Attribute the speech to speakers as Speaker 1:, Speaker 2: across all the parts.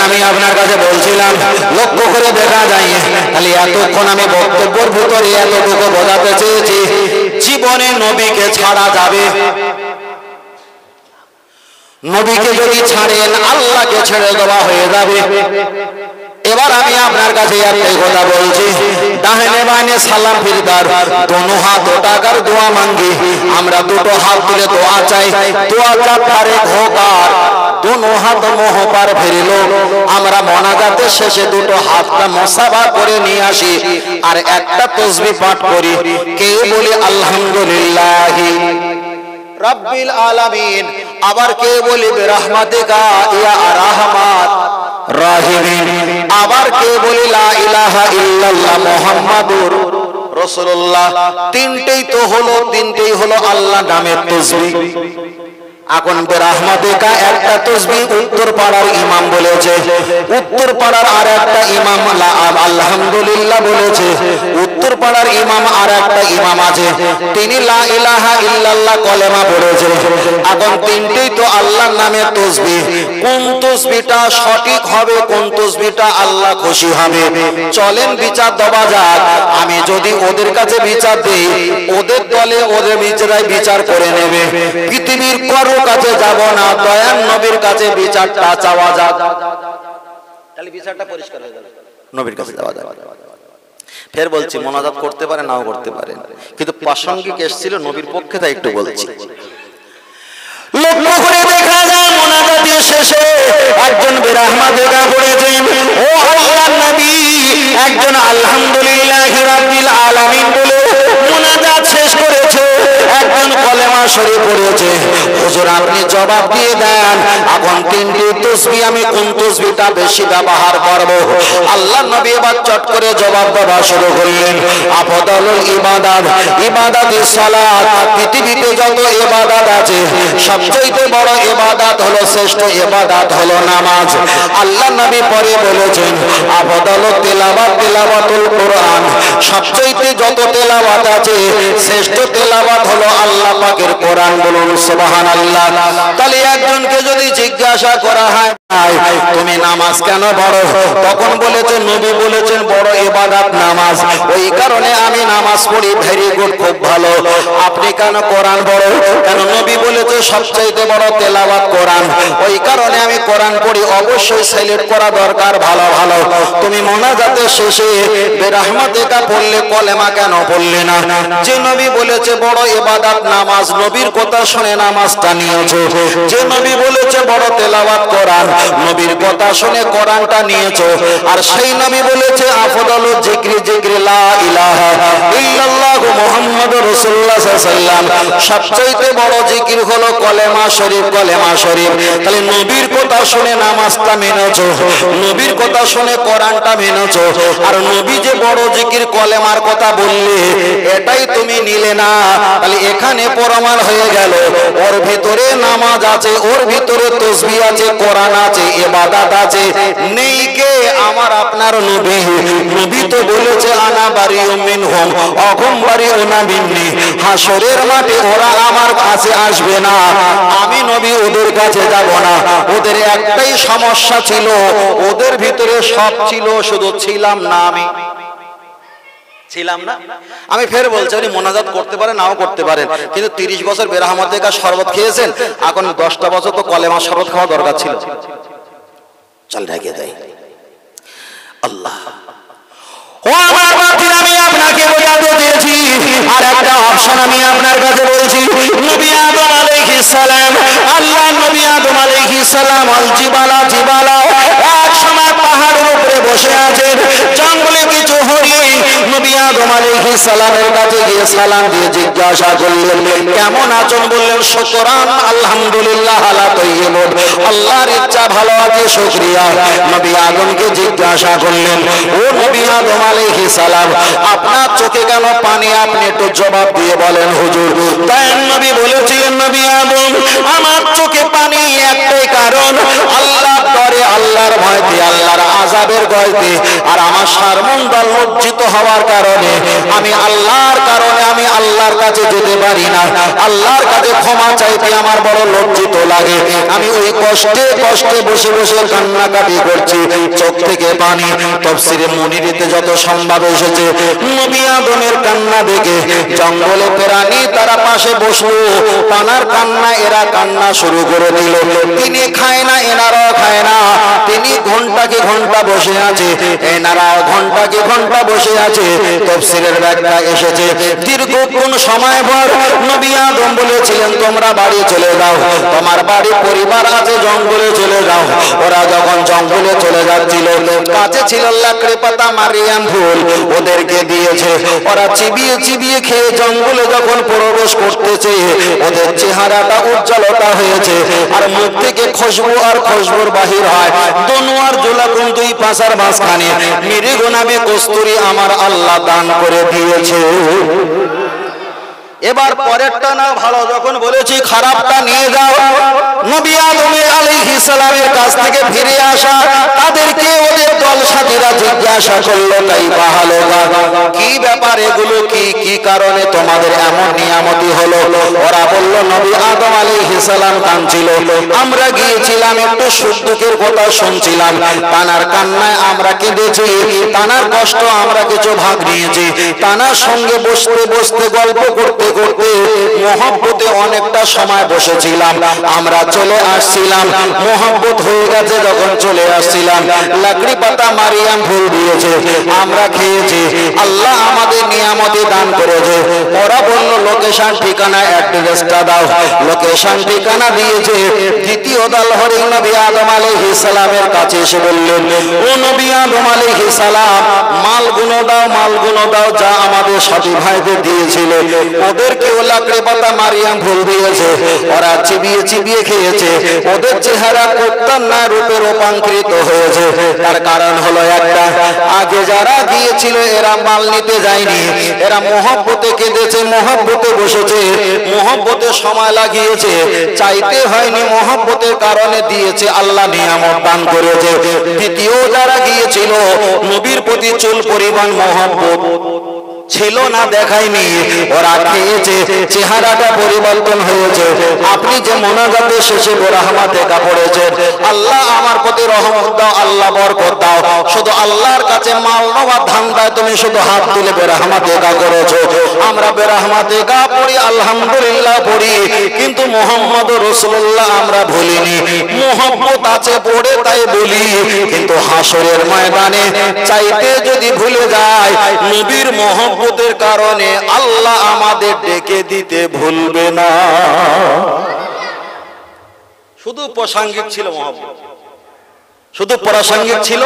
Speaker 1: আমি আপনার কাছে বলছিলাম লক্ষ্য করে দেখা যায় খালি এতক্ষণ আমি বক্তব্যের ভিতরে এতটুকু বোঝাতে চেয়েছি জীবনে নবীকে ছাড়া যাবে নবীকে যদি ছাড়েন আল্লাহকে ছেড়ে দেওয়া হয়ে যাবে এবার আমি আপনার কাছে একটাই কথা বলছি দাহিনে বাহিনে সালাম ফিরদার দোনো হাত উঠাकर দোয়া মাঙ্গি আমরা দুটো হাত তুলে দোয়া চাই দোয়া চাপারে ঘোকার दोनों हाथ मोह पर फिरलो আমরা মোনাজাতের শেষে দুটো হাতটা মুসাফা করে নিয়ে আসি আর একটা তাসবিহ পাঠ করি কে বলে আলহামদুলিল্লাহ রাব্বিল আলামিন আবার কে বলে বিরহমাতিকা ইয়া রাহমাত রাহিমিন আবার কে বলে লা ইলাহা ইল্লাল্লাহ মুহাম্মাদুর রাসূলুল্লাহ তিনটেই হলো আল্লাহ নামের তাসবিহ এখন বিরহমাতিকা একটা তাসবিহ উত্তর পাড়ার ইমাম বলেছে উত্তর পাড়ার আরেকটা ইমাম আলহামদুলিল্লাহ বলেছে উত্তর পাড়ার ইমাম আরেকটা ইমাম আছে তিনি লা ইলাহা ইল্লাল্লাহ কলেমা পড়েছে এখন তিনটেই তো আল্লাহর নামে তাসবিহ কোন তাসবিহটা সঠিক হবে কোন তাসবিহটা আল্লাহ খুশি হবে চলেন বিচার দেওয়া যাক আমি যদি ওদের কাছে বিচার দেই ওদের দলে ওদের বিচারাই বিচার করে নেবে পৃথিবীর কারো কাছে যাব না দয়ার নবীর কাছে বিচারটা চাওয়া যাক তাহলে বিচারটা পরিষ্কার হয়ে যাবে নবীর কাছে যাওয়া যাবে ফের বলছি মোনাজাত করতে পারে নাও করতে পারে কিন্তু প্রাসঙ্গিক এসেছিল নবীর পক্ষে তাই একটু বলছি লক্ষ্য করে দেখা যায় মোনাজাতের শেষে একজন বিরহমাতিকা পড়েছেন ও আল্লাহর নবী একজন আলহামদুলিল্লাহি রাব্বিল আলামিন বলে মোনাজাত শেষ করেছে একজন কলেমা শরীফ পড়েছে হুজুর আপনি জবাব দিয়ে দেন এখন তিনটি তাসবিহ আমি কোন তাসবিহটা বেশি ব্যবহার করব আল্লাহর নবী এবার চট করে জবাব দেওয়া শুরু করলেন আফদালুল ইবাদাতিস সালাত পৃথিবীতে যত ইবাদত আছে সবচেয়ে বড় ইবাদত হলো শ্রেষ্ঠ ইবাদত হলো নামাজ আল্লাহর নবী পরে বলেছেন আফদালুত তিলাওয়াতুল কোরআন সবচেয়ে যত তেলাওয়াত আছে শ্রেষ্ঠ তেলাওয়াত হলো আল্লাহ পাকের কোরআন বলুন সুবহানাল্লাহ তাহলে একজনকে যদি জিজ্ঞাসা করা হয় তুমি নামাজ কেন বড় তখন বলেছে নবী বলেছেন বড় ইবাদত নামাজ ওই কারণে আমি নামাজ পড়ি ভেরি গুড খুব ভালো আপনি কেন কোরআন বড় কেন নবী বলেছে সবচেয়ে বড় তেলাওয়াত কোরআন ওই কারণে আমি কোরআন পড়ি অবশ্যই সিলেক্ট করা দরকার ভালো ভালো তুমি মোনাজাতের শেষে বিরহমাতিকা পড়লে কলেমা কেন পড়লে না যে নবী বলেছে বড় ইবাদত নামাজ নবীর কথা শুনে নামাজটা নিয়েছো যে নবী বলেছে বড় তেলাওয়াত কোরআন নবীর কথা শুনে কোরআনটা নিয়েছো আর সেই নবী বলেছে আফদালুল জিক্রি লা ইলাহা ইল্লাল্লাহ মুহাম্মাদুর রাসূলুল্লাহ সাল্লাল্লাহু আলাইহি ওয়াসাল্লাম সবচেয়ে বড় জিকির হলো কলেমা শরীফ তাহলে নবীর কথা শুনে নামাজটা মেনেছো নবীর কথা শুনে কোরআনটা মেনেছো আর নবী যে বড় জিকির কলেমার কথা বললে এটাই তুমি নিলে না তাহলে এখানে প্রমাণ হয়ে গেল ওর ভিতরে নামাজ আছে ওর ভিতরে তাসবিহ আছে কোরআন আছে ইবাদত আছে নেই কে আমার আপনার নবী তো বলেছে আনা বারিউম মিনহুম অহুম বারিউনা মিন্নি হাসরের মাঠে ওরা আমার কাছে আসবে না আমি নবী ওদের কাছে যাব না ওদের একটাই সমস্যা ছিল ওদের ভিতরে সব ছিল শুধু ছিলাম না আমি ছিলাম না আমি ফের বলছি উনি মোনাজাত করতে পারেন নাও করতে পারেন কিন্তু 30 বছর বিরহমাতিকা শরবত খেয়েছেন এখন 10টা বছর তো কলেমা শরবত খাওয়া দরকার ছিল চল রেখে দেই আল্লাহ ও আমার বাতিল আমি আপনাকে বোঝাতে দিয়েছি আর একটা অপশন আমি আপনার কাছে বলছি নবী আদম আলাইহিস সালাম আল্লাহ নবী আদম আলাইহিস সালাম আল জিবালা এক সময় পাহাড়ের উপরে বসে আছেন জঙ্গলে কিছু হরিণ নবী আদম আলাইহিস সালামের কাছে গিয়ে সালাম দিয়ে জিজ্ঞাসা করলেন কেমন আছেন বললেন শুকরান আলহামদুলিল্লাহ আলা তাইয়্যিবুন আল্লাহর ইচ্ছা ভালো আছে শুকরিয়া নবী আদমকে জিজ্ঞাসা করলেন ও নবী আদম আলাইহিস সালাম আপনার চোখে কেন পানি আপনি একটু জবাব দিয়ে বলেন হুজুর তাই নবী বলেছিলেন নবী আদম আমার চোখে পানি একটাই কারণ আল্লাহর ডরে আল্লাহর ভয়তে আল্লাহর আযাব আযাবের ভয়তে আর আমার শর্মন্দা লজ্জিত হওয়ার কারণে আমি আল্লাহর কাছে যেতে পারি না, আল্লাহর কাছে ক্ষমা চাইতে আমার বড় লজ্জিত লাগে। আমি ওই কষ্টে কষ্টে বসে বসে কান্নাকাটি করছি, চোখ থেকে পানি। তাফসীরে মুনিরিতে যত সংবাদ এসেছে, নবী আদমের কান্না দেখে জঙ্গলে প্রাণী তারা পাশে বসলো, পানার কান্না এরা কান্না শুরু করে দিল। তিনি খায় না, এনারাও খায় না। তিনি ঘন্টাকে ঘন্টা বসে আছে, এনারাও ঘন্টাকে ঘন্টা বসে আছে। তাফসীরের ব্যাখ্যা এসেছে, দীর্ঘক্ষণ সময় পর নবী আদম বলেছিলেন, তোমরা বাড়ি চলে যাও, তোমার বাড়ি পরিবার আছে, জঙ্গলে চলে যাও। ওরা যখন জঙ্গলে চলে যাচ্ছিল, কাছে ছিল লাকড়ি পাতা, মারিয়াম ফুল ওদেরকে দিয়েছে। ওরা চিবিয়ে চিবিয়ে খেয়ে জঙ্গলে যখন প্রবেশ করতেছে, ওদের চেহারাটা উজ্জ্বলতা হয়েছে, আর মুখ থেকে খুশবু আর খুশবুর বাহির হয়। দোনোয়ার জোলাকুন দুই পাশার মাঝখানে মৃগ নামে কস্তুরী আমার আল্লাহ দান করে দিয়েছে। এবার পরেরটা না ভালো, যখন বলেছি খারাপটা নিয়ে যাও। নবী আদম আলাইহিস সালামের কাছ থেকে ফিরে আসা তাদেরকে ওদের দল সাথীরা জিজ্ঞাসা করলো, তাই ভালো কি ব্যাপার, এগুলো কি কি কারণে তোমাদের এমন নিয়ামতি হলো? ওরা বলল, নবী আদম আলাইহিস সালাম কাঁদছিল, আমরা গিয়েছিলাম একটু সুখ দুঃখের কথা শুনছিলাম, তানার কান্নায় আমরা কেঁদেছি, তানার কষ্ট আমরা কিছু ভাগ নিয়েছি, তানার সঙ্গে বসতে বসতে গল্প করতে করতে মহব্বতে অনেকটা সময় বসেছিলাম, আমরা চলে আসছিলাম, মহব্বত হয়ে গেছে, যখন চলে আসছিলাম লাকড়ি পাতা মারিয়াম ফুল দিয়েছে, আমরা খেয়েছি, আল্লাহ আমাদের নিয়ামতে দান করেছে। ওরা বলল, লোকেশন ঠিকানা অ্যাড্রেসটা দাও। লোকেশন ঠিকানা দিয়েছে। দ্বিতীয় দল হরিণ নবী আদম আলাইহিস সালামের কাছে এসে বললেন, ও নবী আদম আলাইহিস সালাম, মালগুলো দাও, মালগুলো দাও যা আমাদের সাথী ভাইদের দিয়েছিল। ওদেরকে লাকড়ি পাতা মারিয়াম ফুল দিয়েছে, ওরা চিবিয়ে চিবিয়ে খেয়েছে, ওদের চেহারা কোত্তার না রূপে রূপান্তরিত হয়েছে। তার কারণ হলো একটা, আগে যারা গিয়েছিল এরা মাল নিতে যায়নি, এরা মহব্বতে কেঁদেছে, মহব্বতে বসেছে, মহব্বতে সময় লাগিয়েছে, চাইতে হয়নি, মহব্বতের কারণে দিয়েছে, আল্লাহ নিয়ামত দান করেছে। দ্বিতীয় যারা গিয়েছিল, নবীর প্রতি চুল পরিমাণ মহব্বত ছিল না, দেখায়নি, ওরা খেয়েছে, চেহারাটা পরিবর্তন হয়েছে। আপনি যে মোনাজাতে শেষে রহমতে কাপড়েছেন, আল্লাহ আমার প্রতি রহমত দাও, আল্লাহ বরকত দাও, শুধু আল্লাহর কাছে মাল নেওয়ার ধান্দায় তুমি শুধু হাত তুলে বেরহমতে কা করেছো। আমরা বেরহমতে কা পড়ি, আলহামদুলিল্লাহ পড়ি, কিন্তু মুহাম্মদ রাসূলুল্লাহ আমরা ভুলিনি। মুহাম্মত আছে পড়ে তাই বলি, কিন্তু হাসরের ময়দানে চাইতে যদি ভুলে যায়, নবীর মহব্বতের কারণে আল্লাহ আমাদের ডেকে দিতে ভুলবে না। শুধু প্রাসঙ্গিক ছিল মহব্বত, শুধু প্রাসঙ্গিক ছিল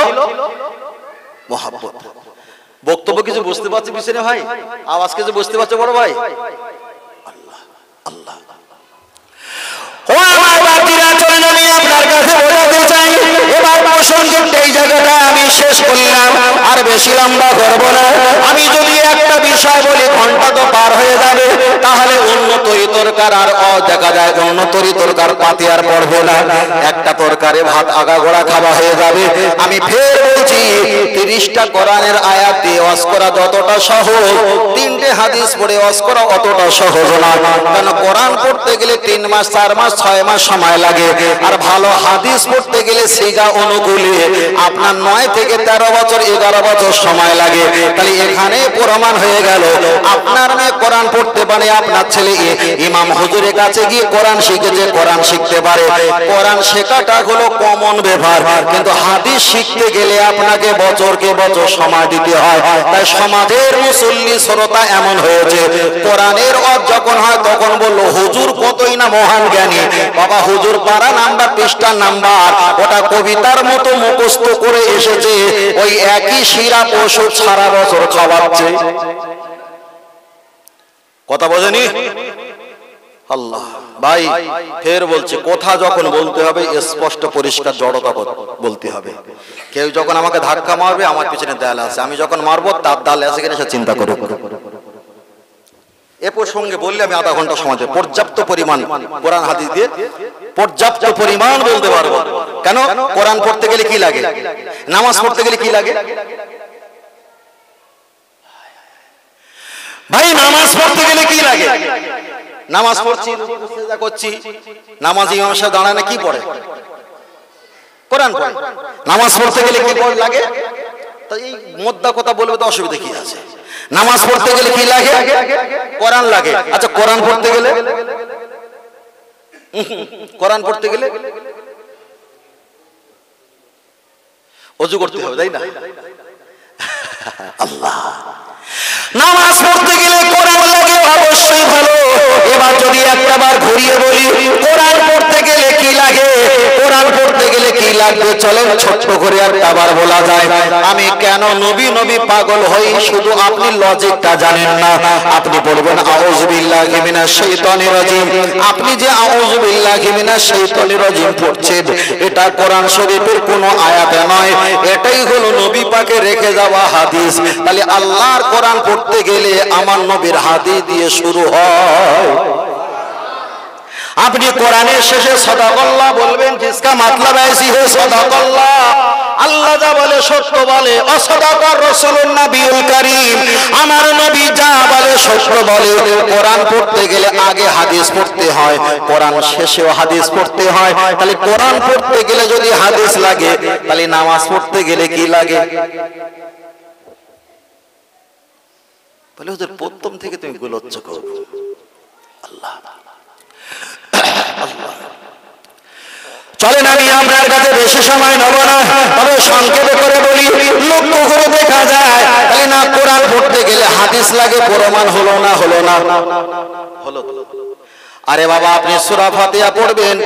Speaker 1: মহব্বত। বক্তব্য কিছু বুঝতে পারছি পিছনে ভাই? আওয়াজ কিছু বুঝতে পারছো বড় ভাই? আল্লাহ আল্লাহ। ও আমার বাতিরা, চলেন আমি আপনার কাছে বলতে চাই, এবার প্রসঙ্গটা এই জায়গাটা আমি শেষ করলাম, আর বেশি লম্বা করব না। আমি যদি একটা বিষয় বলি ঘন্টা তো পার হয়ে যাবে, তাহলে অন্য তরি তরকার আর দেখা যায় অন্য তরি তরকার পাতে আর পড়বে না, একটা তরকারে ভাত আগাগোড়া খাওয়া হয়ে যাবে। আমি ফের বলছি, 30টা কোরআনের আয়াত দিয়ে ওয়াজ করা যতটা সহজ, 3টে হাদিস পড়ে ওয়াজ করা অতটা সহজ না। কারণ কোরআন পড়তে গেলে 3 মাস 4 মাস 6 মাস সময় লাগে, আর ভালো হাদিস পড়তে গেলে সিগা অনুকূলে আপনার 9 থেকে 13 বছর 11 বছর সময় লাগে। তাহলে এখানে প্রমাণ হয়ে গেল, আপনার মেয়ে কোরআন পড়তে পারে, আপনার ছেলে ইমাম হুজুরের কাছে গিয়ে কোরআন শিখেছে, কোরআন শিখতে পারে। কোরআন শেখাটা হলো কমন ব্যাপার, কিন্তু হাদিস শিখতে গেলে আপনাকে বছরকে বছর সময় দিতে হয়। তাই সমাজের মুসল্লি শ্রোতা এমন হয়েছে, কোরআনের অর্থ যখন হয় তখন বললো হুজুর কতই না মহান জ্ঞানী, বাবা হুজুর পারা নাম্বার পৃষ্ঠা নাম্বার ওটা কবিতার মতো মুখস্থ করে এসেছে, ওই একই সিরাপ ওষুধ সারা বছর খাওয়াচ্ছে। কথা বোঝেনি? আল্লাহ ভাই ফের বলছে, কথা যখন বলতে হবে স্পষ্ট পরিষ্কার জড়তা বলতে হবে। কেউ যখন আমাকে ধাক্কা মারবে, আমার পিছনে দেয়াল আছে, আমি যখন মারবো তার দেয়াল আছে কিনা সে চিন্তা করুক। এ প্রসঙ্গে বললে আমি আধা ঘন্টা সময় দেব। পর্যাপ্ত পরিমাণ কোরআন হাদিস দিয়ে পর্যাপ্ত পরিমাণ বলতে পারবো। কেন? কোরআন পড়তে গেলে কি লাগে? নামাজ পড়তে গেলে কি লাগে? ভাই নামাজ পড়তে গেলে কি লাগে? নামাজ পড়ছি, সিজদা করছি, নামাজ ইমাম সাহেব দাঁড়ায় না, কি পড়ে? কোরআন পড়ে। নামাজ পড়তে গেলে কি লাগে? তো এই মোদ্দা কথা বলবে তো অসুবিধা কি আছে? নামাজ পড়তে গেলে কি লাগে? কোরআন লাগে। আচ্ছা কোরআন পড়তে গেলে, কোরআন পড়তে গেলে ওযু করতে হবে, তাই না? আল্লাহ, নামাজ পড়তে গেলে কোরআন লাগে, অবশ্যই ভালো। এবার যদি একটা বার ঘুরিয়ে বলি কোরআন পড়তে গেলে কি লাগে, কোরআন পড়তে গেলে কি লাগবে, চলেন ছোট্ট করে একটা বার বলা যায়। আমি কেন নবী নবী পাগল হই, শুধু আপনি লজিকটা জানেন না। আপনি বলবেন আউযু বিল্লাহি মিনাশ শাইতানির রাজিম। আপনি যে আউযু বিল্লাহি মিনাশ শাইতানির রাজিম পড়ছেন, এটা কোরআন শরীফের কোনো আয়াতে নয়, এটাই হলো নবী পাকে রেখে যাওয়া হাদিস। তাহলে আল্লাহর কোরআন পড়তে গেলে আমার নবীর হাদিস দিয়ে শুরু হয়। আপনি কোরআনের শেষে সাদাকাল্লাহ বলবেন, जिसका मतलब ऐसी है সাদাকাল্লাহ। আল্লাহ যা বলে সত্য বলে, অসাদাকার রাসূলুন নবিউল কারীম, আমার নবী যা বলে সত্য বলে। কোরআন পড়তে গেলে আগে হাদিস পড়তে হয়, কোরআন শেষেও হাদিস পড়তে হয়। তাহলে কোরআন পড়তে গেলে যদি হাদিস লাগে, তাহলে নামাজ পড়তে গেলে কি লাগে? বলে ওদের প্রথম থেকে তুমি গুলোচ্ছ করো। আল্লাহ চলেন আমি আপনার কাছে বেশি সময় নেব না, তবে সংক্ষেপে করে বলি। লক্ষ্য করে দেখা যায় তাহলে না কোরআন পড়তে গেলে হাদিস লাগে, প্রমাণ হলো না? হলো না? হলো। আরে বাবা, আপনি সূরা ফাতিহা পড়বেন,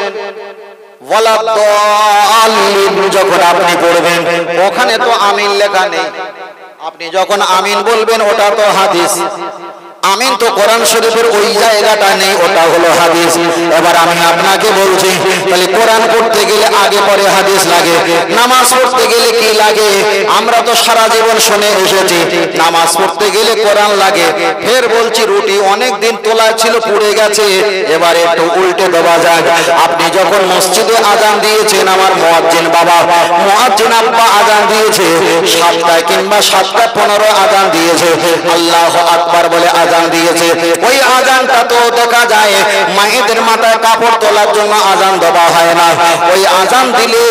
Speaker 1: ওয়ালাদ-দাল্লিন যখন আপনি পড়বেন, ওখানে তো আমিন লেখা নেই। আপনি যখন আমিন বলবেন, ওটা তো হাদিস। আমিন তো কোরআন শরীফের ওই জায়গাটা নেই, ওটা হলো হাদিস। এবার আমি আপনাকে বলছি, তাহলে কোরআন পড়তে গেলে আগে পরে হাদিস লাগে। নামাজ পড়তে গেলে কি লাগে? আমরা তো সারা জীবন শুনে এসেছি নামাজ পড়তে গেলে কোরআন লাগে। ফের বলছি, রুটি অনেক দিন তোলা ছিল, পুড়ে গেছে, এবার একটু উল্টে দেওয়া যাক। আপনি যখন মসজিদে আজান দিয়েছেন, আমার মুয়াজ্জিন বাবা, মুয়াজ্জিন আব্বা আজান দিয়েছে 7টায় কিংবা 7:15 আজান দিয়েছে, আল্লাহু আকবার বলে আজান দিয়েছে। ওই আজানটা তো দেখা যায় মায়েদের মাথায় কাপড় তোলার জন্য আজান দেওয়া হয় না। ওই আজান দিলে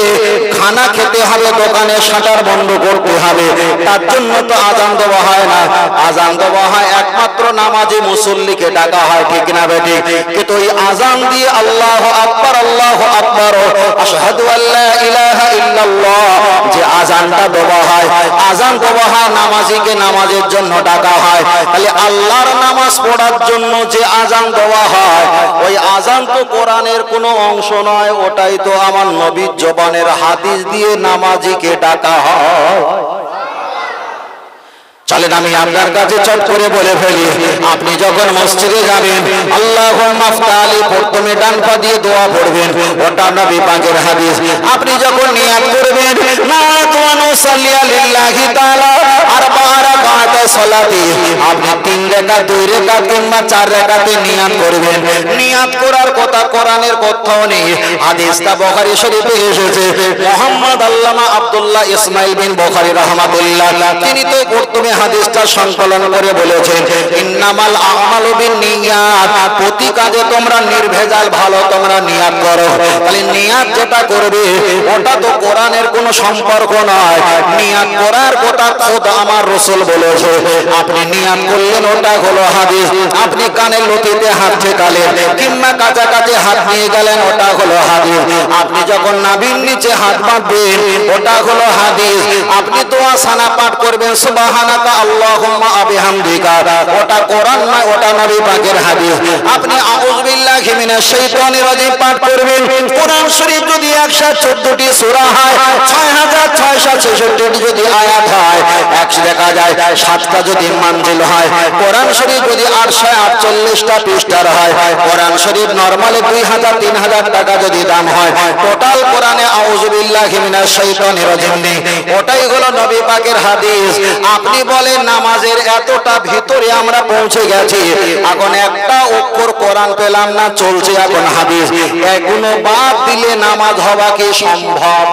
Speaker 1: খানা খেতে হবে, দোকানে শাটার বন্ধ করতে হবে, তার জন্য তো আজান দেওয়া হয় না। আজান দেওয়া হয় একমাত্র নামাজি মুসল্লিকে ডাকা হয়, ঠিক না বেঠিক? কিন্তু ওই আজান দিয়ে আল্লাহু আকবার, আল্লাহু আকবার, আশহাদু আল্লা ইলাহা ইল্লাল্লাহ যে আজানটা দেওয়া হয়, আজান দেওয়া হয় নামাজিকে নামাজের জন্য ডাকা হয়। তাহলে আল্লাহর নামাজ পড়ার জন্য যে আজান দেওয়া হয়, ওই আজান তো কোরআনের কোনো অংশ নয়, ওটাই তো আমার নবীর জবানের হাদিস দিয়ে নামাজিকে ডাকা হয়। চলেন আমি আপনার কাছে চট করে বলে ফেলি, আপনি যখন মসজিদে যাবেন, আল্লাহুম্মা ফতালি প্রথমে ডান পা দিয়ে দোয়া পড়বেন, ওটা নবী পাকের হাদিস। আপনি যখন নিয়াত করবেন, নাতু নুসাল্লি লিল্লাহি তাআলা আরবা রাকাত সালাতি, আপনি 3 রাকাত 2 রাকাত কিংবা 4 রাকাতে নিয়াত করবেন। নিয়াত করার কথা কোরআনের কোথাও নেই, হাদিসটা বুখারী শরীফে এসেছে। মুহাম্মদ আল্লামা আব্দুল্লাহ ইসমাইল বিন বুখারী রাহমাতুল্লাহ, তিনি তো প্রথমে হাদিসটা সংকলন করে বলেছেন, ইন্নামাল আমালু বিন্নিয়াত, প্রতি কাজে তোমরা নির্ভেজাল ভালো তোমরা নিয়াত করো। তাহলে নিয়াত যেটা করবে ওটা তো কোরআনের কোনো সম্পর্ক নয়, নিয়াত করার কথা খোদ আমার রাসূল বলেছে। আপনি নিয়াত করলেন, ওটা হলো হাদিস। আপনি কানের লতিতে হাত ঠেকালেন কিংবা কাছাকাছি হাত নিয়ে গেলেন, ওটা হলো হাদিস। আপনি যখন নাভির নিচে হাত বাঁধবেন, ওটা হলো হাদিস। আপনি দোয়া সানা পাঠ করবেন, সুবহানাকা আল্লাহুম্মা বিহামদিকা, ওটা কোরআন নয়, ওটা নবী পাকের হাদিস। আপনি আউযু বিল্লাহি মিনাশ শাইতানির রাজিম পাঠ করবেন। কোরআন শরীফ যদি 114টি সূরা হয়, 6666টি যদি আয়াত হয়, এক দেখা যায় 7টা যদি মানজিল হয়, কোরআন শরীফ যদি 848টা পৃষ্ঠার হয়, কোরআন শরীফ নরমালি 2000-3000 টাকা যদি দাম হয়, টোটাল কোরআনে আউযু বিল্লাহি মিনাশ শাইতানির রাজিম নেই। ওটাই হলো নবী পাকের হাদিস। আপনি বলেন নামাজের এতটা ভিতরে আমরা পৌঁছে গেছি, এখন একটা অক্ষর কোরআন পেলাম না, চলছে এখন হাদিস। এগুলো বাদ দিলে নামাজ হওয়া কি সম্ভব?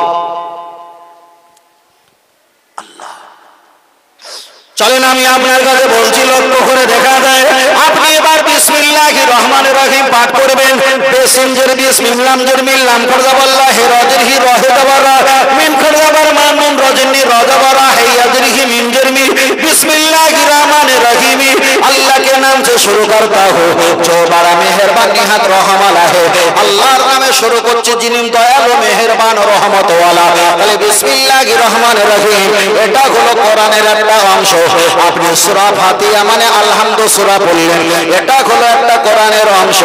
Speaker 1: চলেন আমি আপনার কাছে বলছি, লক্ষ্য করে দেখা যায় আপনি এবার বিসমিল্লাহির রহমানির রহিম পাঠ করবেন। বেসিনজের বিসমিল্লাহ জরমিল লাম করজাবাল্লাহি রাজিহি রাহিদাবারা মিন করজাবার মামুন রাজিনি রাজাবারা হাইয়াজরিহি মিন জরমি বিসমিল্লাহির রহমানির রহিম। अल्लाह के नाम से शुरू करता हो जो बड़ा मेहरबान निहात रहम वाला है। আল্লাহর নামে শুরু করছি যিনি দয়ালু মেহেরবান রহমত ওয়ালা। তাহলে বিসমিল্লাহির রহমানির রহিম এটা হলো কোরআনের একটা অংশ। আপনি সূরা ফাতিহা মানে আলহামদু সূরা পড়লেন, এটা হলো একটা কোরআনের অংশ।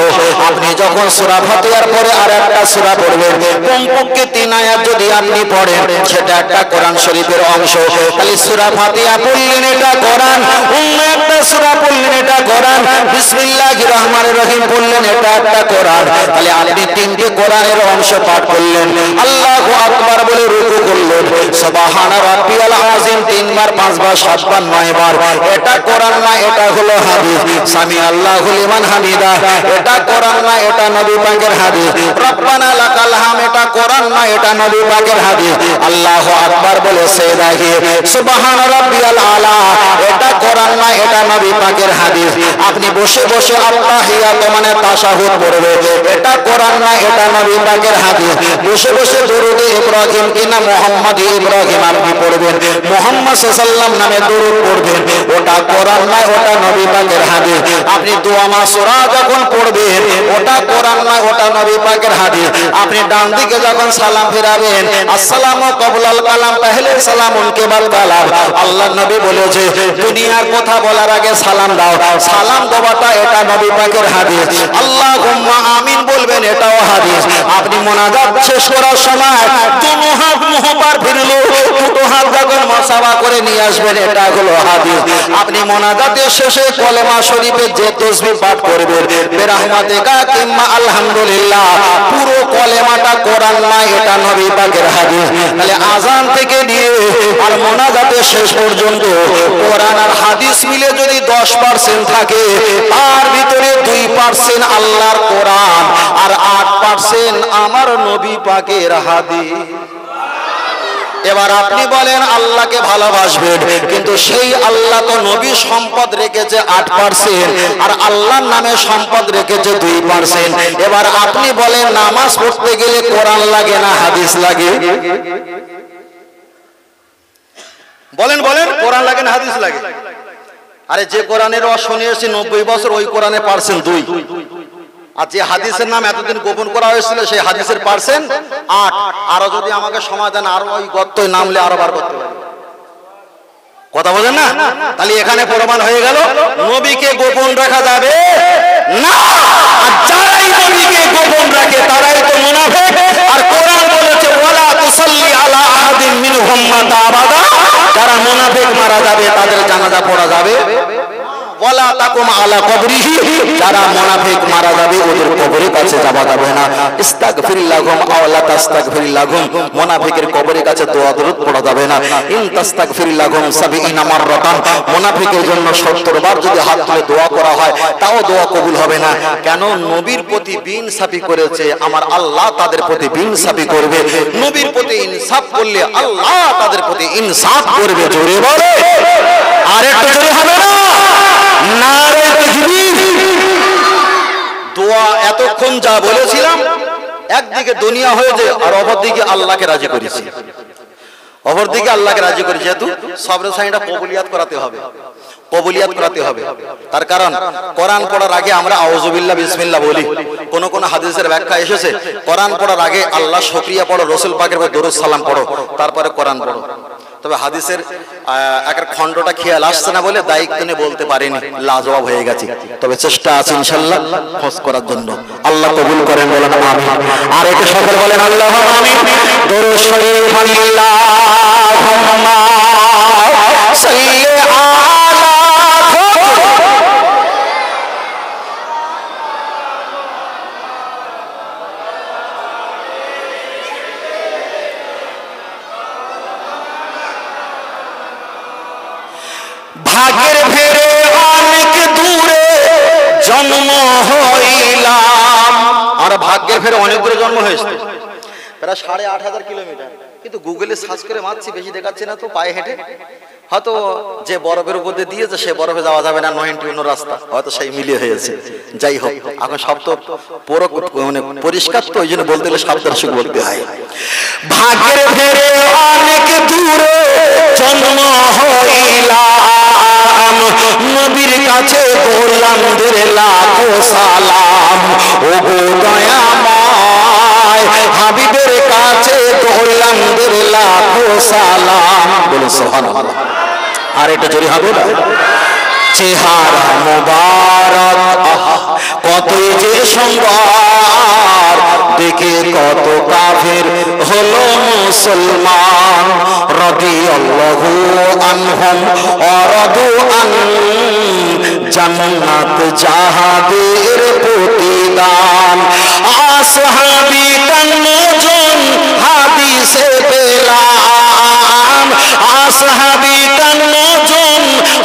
Speaker 1: আপনি যখন সূরা ফাতিহার পরে আর একটা সূরা পড়বেন, কমপক্ষে 3 আয়াত যদি আপনি পড়েন, সেটা একটা কোরআন শরীফের অংশ। তাহলে সূরা ফাতিহা পড়লেন, এটা কোরআন। অন্য একটা সূরা পড়লেন, এটা কোরআন। বিসমিল্লাহির রহমানির রহিম পড়লেন, এটা একটা কোরআন। তাহলে আপনি 3টে কোরআনের অংশ পাঠ করলেন। আল্লাহু আকবার বলে রুকু করলেন, সুবহান রাব্বিয়াল আযীম 3 বার 5 বার 7 বার 9 বার। এটা কোরআন না, এটা হলো হাদিস। সামি আল্লাহু লিমান হামিদা এটা কোরআন না, এটা নবী পাকের হাদিস। রব্বানা লাকাল হাম এটা কোরআন না, এটা নবী পাকের হাদিস। আল্লাহু আকবার বলে সেজদা গিয়ে সুবহান রাব্বিয়াল আলা এটা কোরআন না, এটা নবী পাকের হাদিস। আপনি বসে বসে আত্তাহিয়াত মানে তাশাহুদ পড়বে, এটা কোরআন না, এটা নবী পাকের হাদিস। বসে বসে দরুদ ইব্রাহিম কিনা মুহাম্মদ ইব্রাহিম আপনি পড়বেন, মুহাম্মদ সাল্লাল্লাহু আলাইহি ওয়াসাল্লাম নামে দরুদ পড়বেন, ওটা কোরআন না, ওটা নবী পাকের হাদিস। আপনি দোয়া মাসুরা যখন পড়বেন, ওটা কোরআন না, ওটা নবী পাকের হাদিস। আপনি ডান দিকে যখন সালাম ফেরাবেন, আসসালামু ক্বাবলাল কালাম পহলে সালাম উনকে বাদ কালাম। আল্লাহর নবী বলেছে দুনিয়ার কথা বলার আগে সালাম দাও। সালাম দেওয়াটা এটা নবী পাকের হাদিস। আল্লাহুম্মা আমিন বলবেন, এটাও হাদিস। আপনি মুনাজাত শেষ করার সময় দুনো হাত মুহ পার ফিরলো, দুটো হাত যখন মাসাবা করে নিয়ে আসবেন, এটা হলো হাদিস। আপনি মুনাজাতের শেষে কলেমা শরীফে যে তাসবিহ পাঠ করবেন, বিরহমাতিকা কিম্মা আলহামদুলিল্লাহ, পুরো কলেমাটা কোরআন না, এটা নবী পাকের হাদিস। তাহলে আযান থেকে নিয়ে আর মুনাজাতের শেষ পর্যন্ত কোরআন আর হাদিস মিলে যদি 10% থাকে, তার ভিতরে 2% আল্লাহর কোরআন আর 8% আমার নবী পাকের হাদিস। এবার আপনি বলেন আল্লাহকে ভালোবাসবেন, কিন্তু সেই আল্লাহ তো নবী সম্পদ রেখেছে 8% আর আল্লাহর নামে সম্পদ রেখেছে 2%। এবার আপনি বলেন নামাজ পড়তে গেলে কোরআন লাগে না হাদিস লাগে? বলেন বলেন, কোরআন লাগে না হাদিস লাগে? আরে যে কোরআনের রস শুনিয়েছি 90 বছর, ওই কোরআনে পার্সেন্ট 2। আর যে হাদিসের নাম এতদিন গোপন করা হয়েছিল, সেই হাদিসের পার্সেন্ট 8। আরো যদি আমাকে সময় দেন, আরো ওই গর্তয় নামলে আরো বার করতে পারি। কথা বলেন না? তাহলে এখানে প্রমাণ হয়ে গেল নবীকে গোপন রাখা যাবে না। আর যারাই নবীকে গোপন রাখে তারাই তো মুনাফিক। আর কোরআন বলেছে ওয়ালা তুসাল্লি আলা আহাদিন মিনহুম মাতা আবাদা, যারা মুনাফিক মারা যাবে তাদের জানাজা পড়া যাবে। ওয়ালা তাকুম আলা কবরিহি, যারা মুনাফিক মারা যাবে ওদের কবরের কাছে যাওয়া যাবে না। ইস্তাগফির লাহুম আও লা তাস্তাগফির লাহুম, মুনাফিকের কবরের কাছে দোয়া দরুদ পড়া যাবে না। ইন তাস্তাগফির লাহুম 70 মাররাতান, মুনাফিকের জন্য 70 বার যদি হাত তুলে দোয়া করা হয়, তাও দোয়া কবুল হবে না। কেন? নবীর প্রতি বিনসাফি করেছে, আমার আল্লাহ তাদের প্রতি বিনসাফি করবে। নবীর প্রতি ইনসাফ করলে আল্লাহ তাদের প্রতি ইনসাফ করবে। জোরে বলে, আর একটু জোরে হবে না? নারে তাকবীর। দোয়া এতক্ষণ যা বলেছিলাম, একদিকে দুনিয়া হয়ে যায় আর অপরদিকে আল্লাহকে রাজি করেছি। অপরদিকে আল্লাহকে রাজি করেছি, যেহেতু সবরের সাইনটা কবুলিয়াত করাতে হবে, কবুলিয়াত করাতে হবে। তার কারণ কোরআন পড়ার আগে আমরা আউযু বিল্লাহ বিসমিল্লাহ বলি। কোন কোন হাদিসের ব্যাখ্যা এসেছে কোরআন পড়ার আগে আল্লাহ শুকরিয়া পড়ো, রাসূল পাকের উপর দরুদ সালাম পড়ো, তারপরে কোরআন পড়ো। তবে হাদিসের একের খণ্ডটা খেয়াল আসছে না বলে দায়িত্ব নিয়ে বলতে পারিনি, লাজবাব হয়ে গেছে। তবে চেষ্টা আছে ইনশাআল্লাহ খোঁজ করার জন্য। আল্লাহ কবুল করেন, বলেন আমিন। আর একে সকলে বলেন আল্লাহুম্মা আমিন। দরুদ শরীফ আল্লাহুম্মা ভাগের ফেরে অনেক দূরে জন্ম হইলাম। আমরা ভাগ্যের ফেরে অনেক দূরে জন্ম হয়েছে, প্রায় 8,500 কিলোমিটার, কিন্তু গুগলে সার্চ করে মারছি, বেশি দেখাচ্ছে না তো, পায়ে হেঁটে হয়তো যে বরফের উপর দিয়ে দিয়েছে সে বরফে যাওয়া যাবে না, 91 রাস্তা হয়তো সেই মিলিয়ে হয়েছে। যাই হোক, এখন সব তো মানে পরিষ্কার, তো ওই জন্য বলতে গেলে সাবধান সুখ বলতে হয়। ভাগের ফেরে অনেক দূরে জন্ম হইলাম, নবীর কাছে গোলামদের লাখো সালাম। ও গো দয়াময়, হাবিবের কাছে গোলামদের লাখো সালাম। বলুন সুবহানাল্লাহ। আর এটা জোরে হবে না? চেহারা মোবারক, কতই যে সুন্দর, দেখে কত কাফের হলো মুসলমান। রাদিয়াল্লাহু আনহুম ওয়া রাদু আন, জান্নাত যাহাদের প্রতিদান। আসহাবী 53 জন হাদিসে পেলাম, আসহাবী 53 জন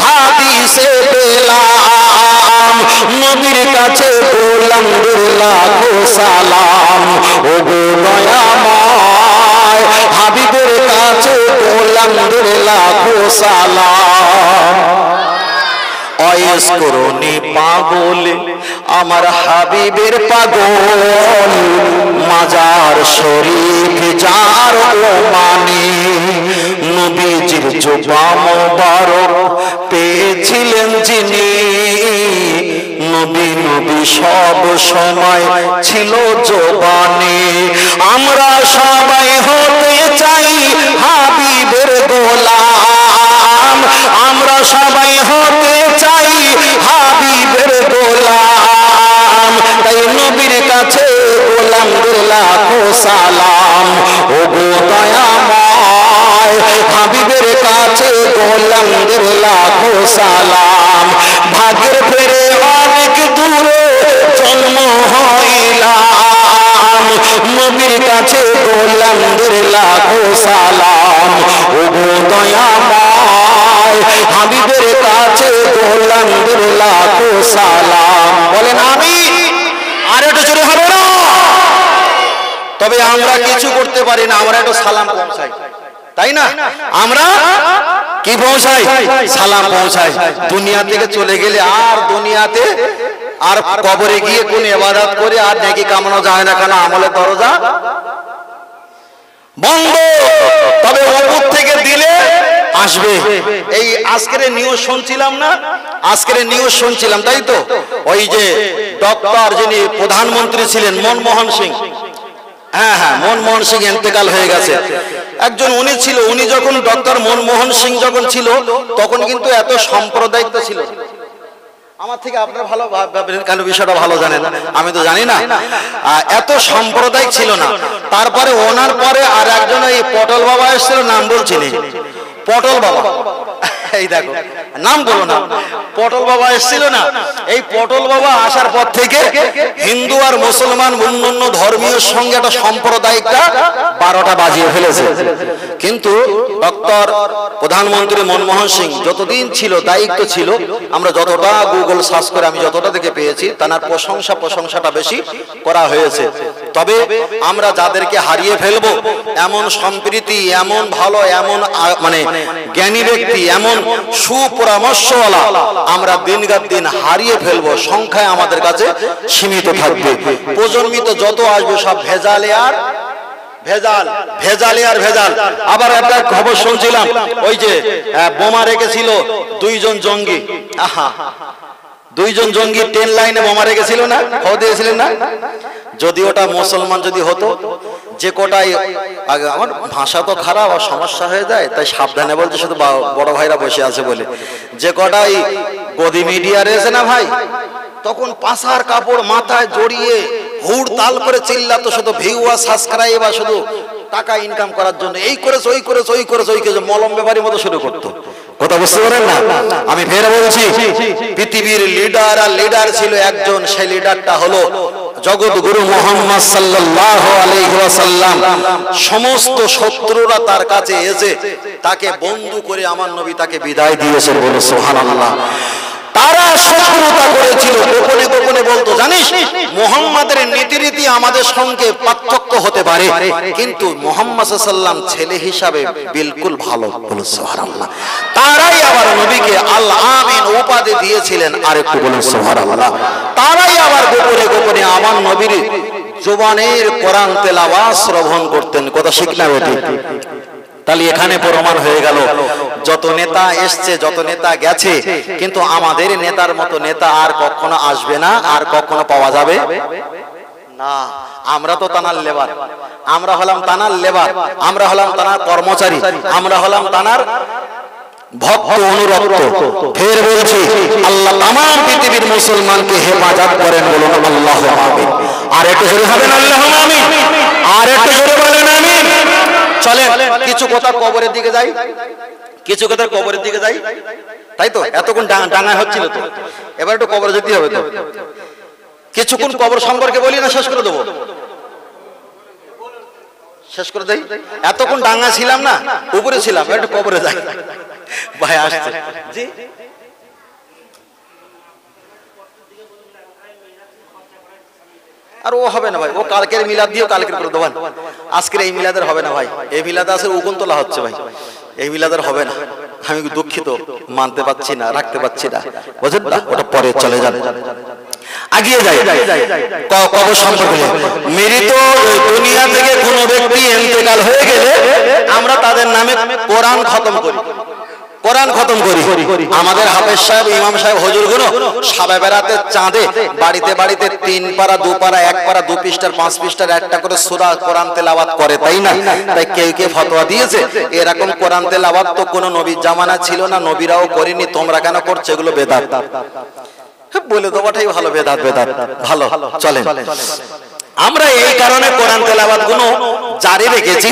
Speaker 1: হাদিসে পেলাম। নবীর কাছে গোলামদের লাখো সালাম। ও গো দয়াময়, হাবিবের কাছে গোলামদের লাখো সালাম। অয়েস করুনি পাগল আমার হাবিবের পাগল, মাজার শরীফ যার ও মানে। নবীজির জুবা মোবারক পেয়েছিলেন যিনি, নবী নবী সব সময় ছিল জবানে। আমরা সবাই হতে চাই হাবিবের গোলাম, আমরা সবাই হতে চাই হাবিবের গোলাম। তাই নবীর কাছে গোলামদের লাখো সালাম। ও গো দয়াময়, হাবিবের কাছে গোলামদের লাখো সালাম। ভাগের ফেরে অনেক দূরে জন্ম হইলাম, নবীর কাছে গোলামদের লাখো সালাম। ও গো দয়াময়, হাবিবের কাছে গোলামদের লাখো সালাম। বলেন আমিন। আর একটু জোরে হবে না? তবে আমরা কিছু করতে পারি না, আমরা একটু সালাম পৌঁছাই, তাই না? আমরা কি পৌঁছাই? সালাম পৌঁছাই। দুনিয়া থেকে চলে গেলে আর দুনিয়াতে আর কবরে গিয়ে কোন ইবাদত করে আর নেকি কামানো যায় না, কেন আমলের দরজা বন্ধ। তবে উপর থেকে দিলে আসবে। এই আজকের নিউজ শুনছিলাম না, আজকের নিউজ শুনছিলাম, তাই তো? ওই যে ডক্টর যিনি প্রধানমন্ত্রী ছিলেন মনমোহন সিং, হ্যাঁ হ্যাঁ, মনমোহন সিং ইন্তেকাল হয়ে গেছে। একজন উনি ছিল, উনি যখন ডক্টর মনমোহন সিং যখন ছিল তখন কিন্তু এত সাম্প্রদায়িকতা ছিল। আমার থেকে আপনারা ভালো কেন বিষয়টা ভালো জানেন, আমি তো জানি না। এত সাম্প্রদায়িক ছিল না। তারপরে ওনার পরে আর একজন এই পটল বাবা এসেছিল, নাম বলছি না, পটল বাবা, এই দেখো নাম বলো না, পটল বাবা এসেছিল না। এই পটল বাবা আসার পর থেকে হিন্দু আর মুসলমান অন্যান্য ধর্মীয় সঙ্গে একটা সাম্প্রদায়িকটা 12টা বাজিয়ে ফেলেছে। কিন্তু ডক্টর প্রধানমন্ত্রী মনমোহন সিং যতদিন ছিল, দায়িত্ব ছিল, আমরা যতটা গুগল সার্চ করে আমি যতটা থেকে পেয়েছি, তার প্রশংসাটা বেশি করা হয়েছে। তবে আমরা যাদেরকে হারিয়ে ফেলবো, এমন সম্প্রীতি, এমন ভালো, এমন মানে জ্ঞানী ব্যক্তি, এমন সুপরামর্শওয়ালা আমরা দিন হারিয়ে ফেলবো। সংখ্যায় আমাদের কাছে সীমিত থাকবে। প্রজন্মিত যত আসবে সব ভেজালে আর ভেজাল, ভেজালে আর ভেজাল। আবার একটা খবর শুনছিলাম, ওই যে বোমা রেখেছিল 2 জন জঙ্গি, আহা, 2 জন জঙ্গি ট্রেন লাইনে বোমা রেখেছিল না, খবর দিয়েছিলেন না? যদি ওটা মুসলমান যদি হতো, যে কোটাই, আমার ভাষা তো খারাপ আর সমস্যা হয়ে যায়, তাই সাবধানে বলছে, শুধু বড় ভাইরা বসে আছে বলে। যে কটাই গদি মিডিয়া রয়েছে না ভাই, তখন পাশার কাপড় মাথায় জড়িয়ে হুড় তাল করে চিল্লাতো, শুধু ভিউ আর সাবস্ক্রাইব আর শুধু টাকা ইনকাম করার জন্য। এই করেছে, ওই করেছে, ওই করেছে, ওই করেছে, মলম ব্যাপারীর মতো শুরু করতো। কথা বুঝতে পারেন না? আমি ফের বলছি, পৃথিবীর লিডার আর লিডার ছিল একজন, সেই লিডারটা হলো জগৎগুরু মুহাম্মদ সাল্লাল্লাহু আলাইহি ওয়াসাল্লাম সমস্ত শত্রুরা তার কাছে এসে তাকে বন্ধু করে আমার নবী তাকে বিদায় দিয়েছেন, বলে সুবহানাল্লাহ। তারা শত্রুতা করেছিল, গোপনে গোপনে বলতো, জানিস মুহাম্মাদের নীতিরীতি আমাদের সঙ্গে পার্থক্য হতে পারে, কিন্তু মুহাম্মদ সাল্লাল্লাহু আলাইহি ওয়াসাল্লাম ছেলে হিসাবে বিলকুল ভালো, বলে সুবহানাল্লাহ। তারাই আবার নবীকে আল আমিন উপাধি দিয়েছিলেন, আরেকটু বলে সুবহানাল্লাহ। তারাই আবার গোপনে গোপনে আমার নবীর জবানের কোরআন তেলাওয়াত শ্রবণ করতেন। কথা ঠিক না বেঠিক? তাহলে এখানে প্রমাণ হয়ে গেল যত নেতা এসছে, যত নেতা গেছে, কিন্তু আমাদের নেতার মতো নেতা আর কখনো আসবে না, আর কখনো পাওয়া যাবে না। আমরা তো তানার লেবার, আমরা হলাম তানার লেবার, আমরা হলাম তানার কর্মচারী, আমরা হলাম তানার ভক্ত অনুরক্ত। ফের বলছি, আল্লাহ তামাম পৃথিবীর মুসলমানকে হেফাজত করেন, বলুন আল্লাহু আমিন। আর একটু জোরে হবেন আল্লাহু আমিন, আর একটু জোরে বলেন আমিন। চলেন কিছু কথা কবরের দিকে যাই, কিছু কথা কবরের দিকে যাই, তাই তো? এতক্ষণ ডাঙায় হচ্ছিল তো, এবার একটু কবরে যেতে হবে তো। কিছুক্ষণ কবর সম্পর্কে বলি না, শেষ করে দেবো, শেষ করে দেই। এতক্ষণ ডাঙা ছিলাম না, উপরে ছিলাম, একটু কবরে যাই। ভাই আসছে জি, আর ও হবে না ভাই, ও কালকের মিলাদ দিও, কালকের করে দেবেন, আজকের এই মিলাদের হবে না ভাই। এই মিলাদ আছে উগুন তোলা হচ্ছে ভাই, এই মিলাদের হবে না। আমি দুঃখিত, মানতে পারছি না, রাখতে পারছি না, বুঝেন না? ওটা পরে চলে যাবে, আগিয়ে যাই। কবর সম্পর্কে মৃত দুনিয়া থেকে কোনো ব্যক্তি ইন্তেকাল হয়ে গেলে আমরা তাদের নামে কোরআন খতম করি, কোরআন খতম করি। আমাদের হাফেজ সাহেব, ইমাম সাহেব, হুজুরগুলো সাবে বেড়াতে চাঁদে বাড়িতে বাড়িতে 3 পারা 2 পারা 1 পারা 2 পৃষ্ঠার 5 পৃষ্ঠার একটা করে সূরা কোরআন তেলাওয়াত করে, তাই না? তাই কেউ কেউ ফতোয়া দিয়েছে এরকম কোরআন তেলাওয়াত তো কোনো নবীর জামানা ছিল না, নবীরাও করেনি, তোমরা কেন করছো? এগুলো বেদাত। বলে দেওয়াটাই ভালো, বেদাত বেদাত ভালো। চলেন, আমরা এই কারণে কোরআন তেলাওয়াত গুলো জারি রেখেছি।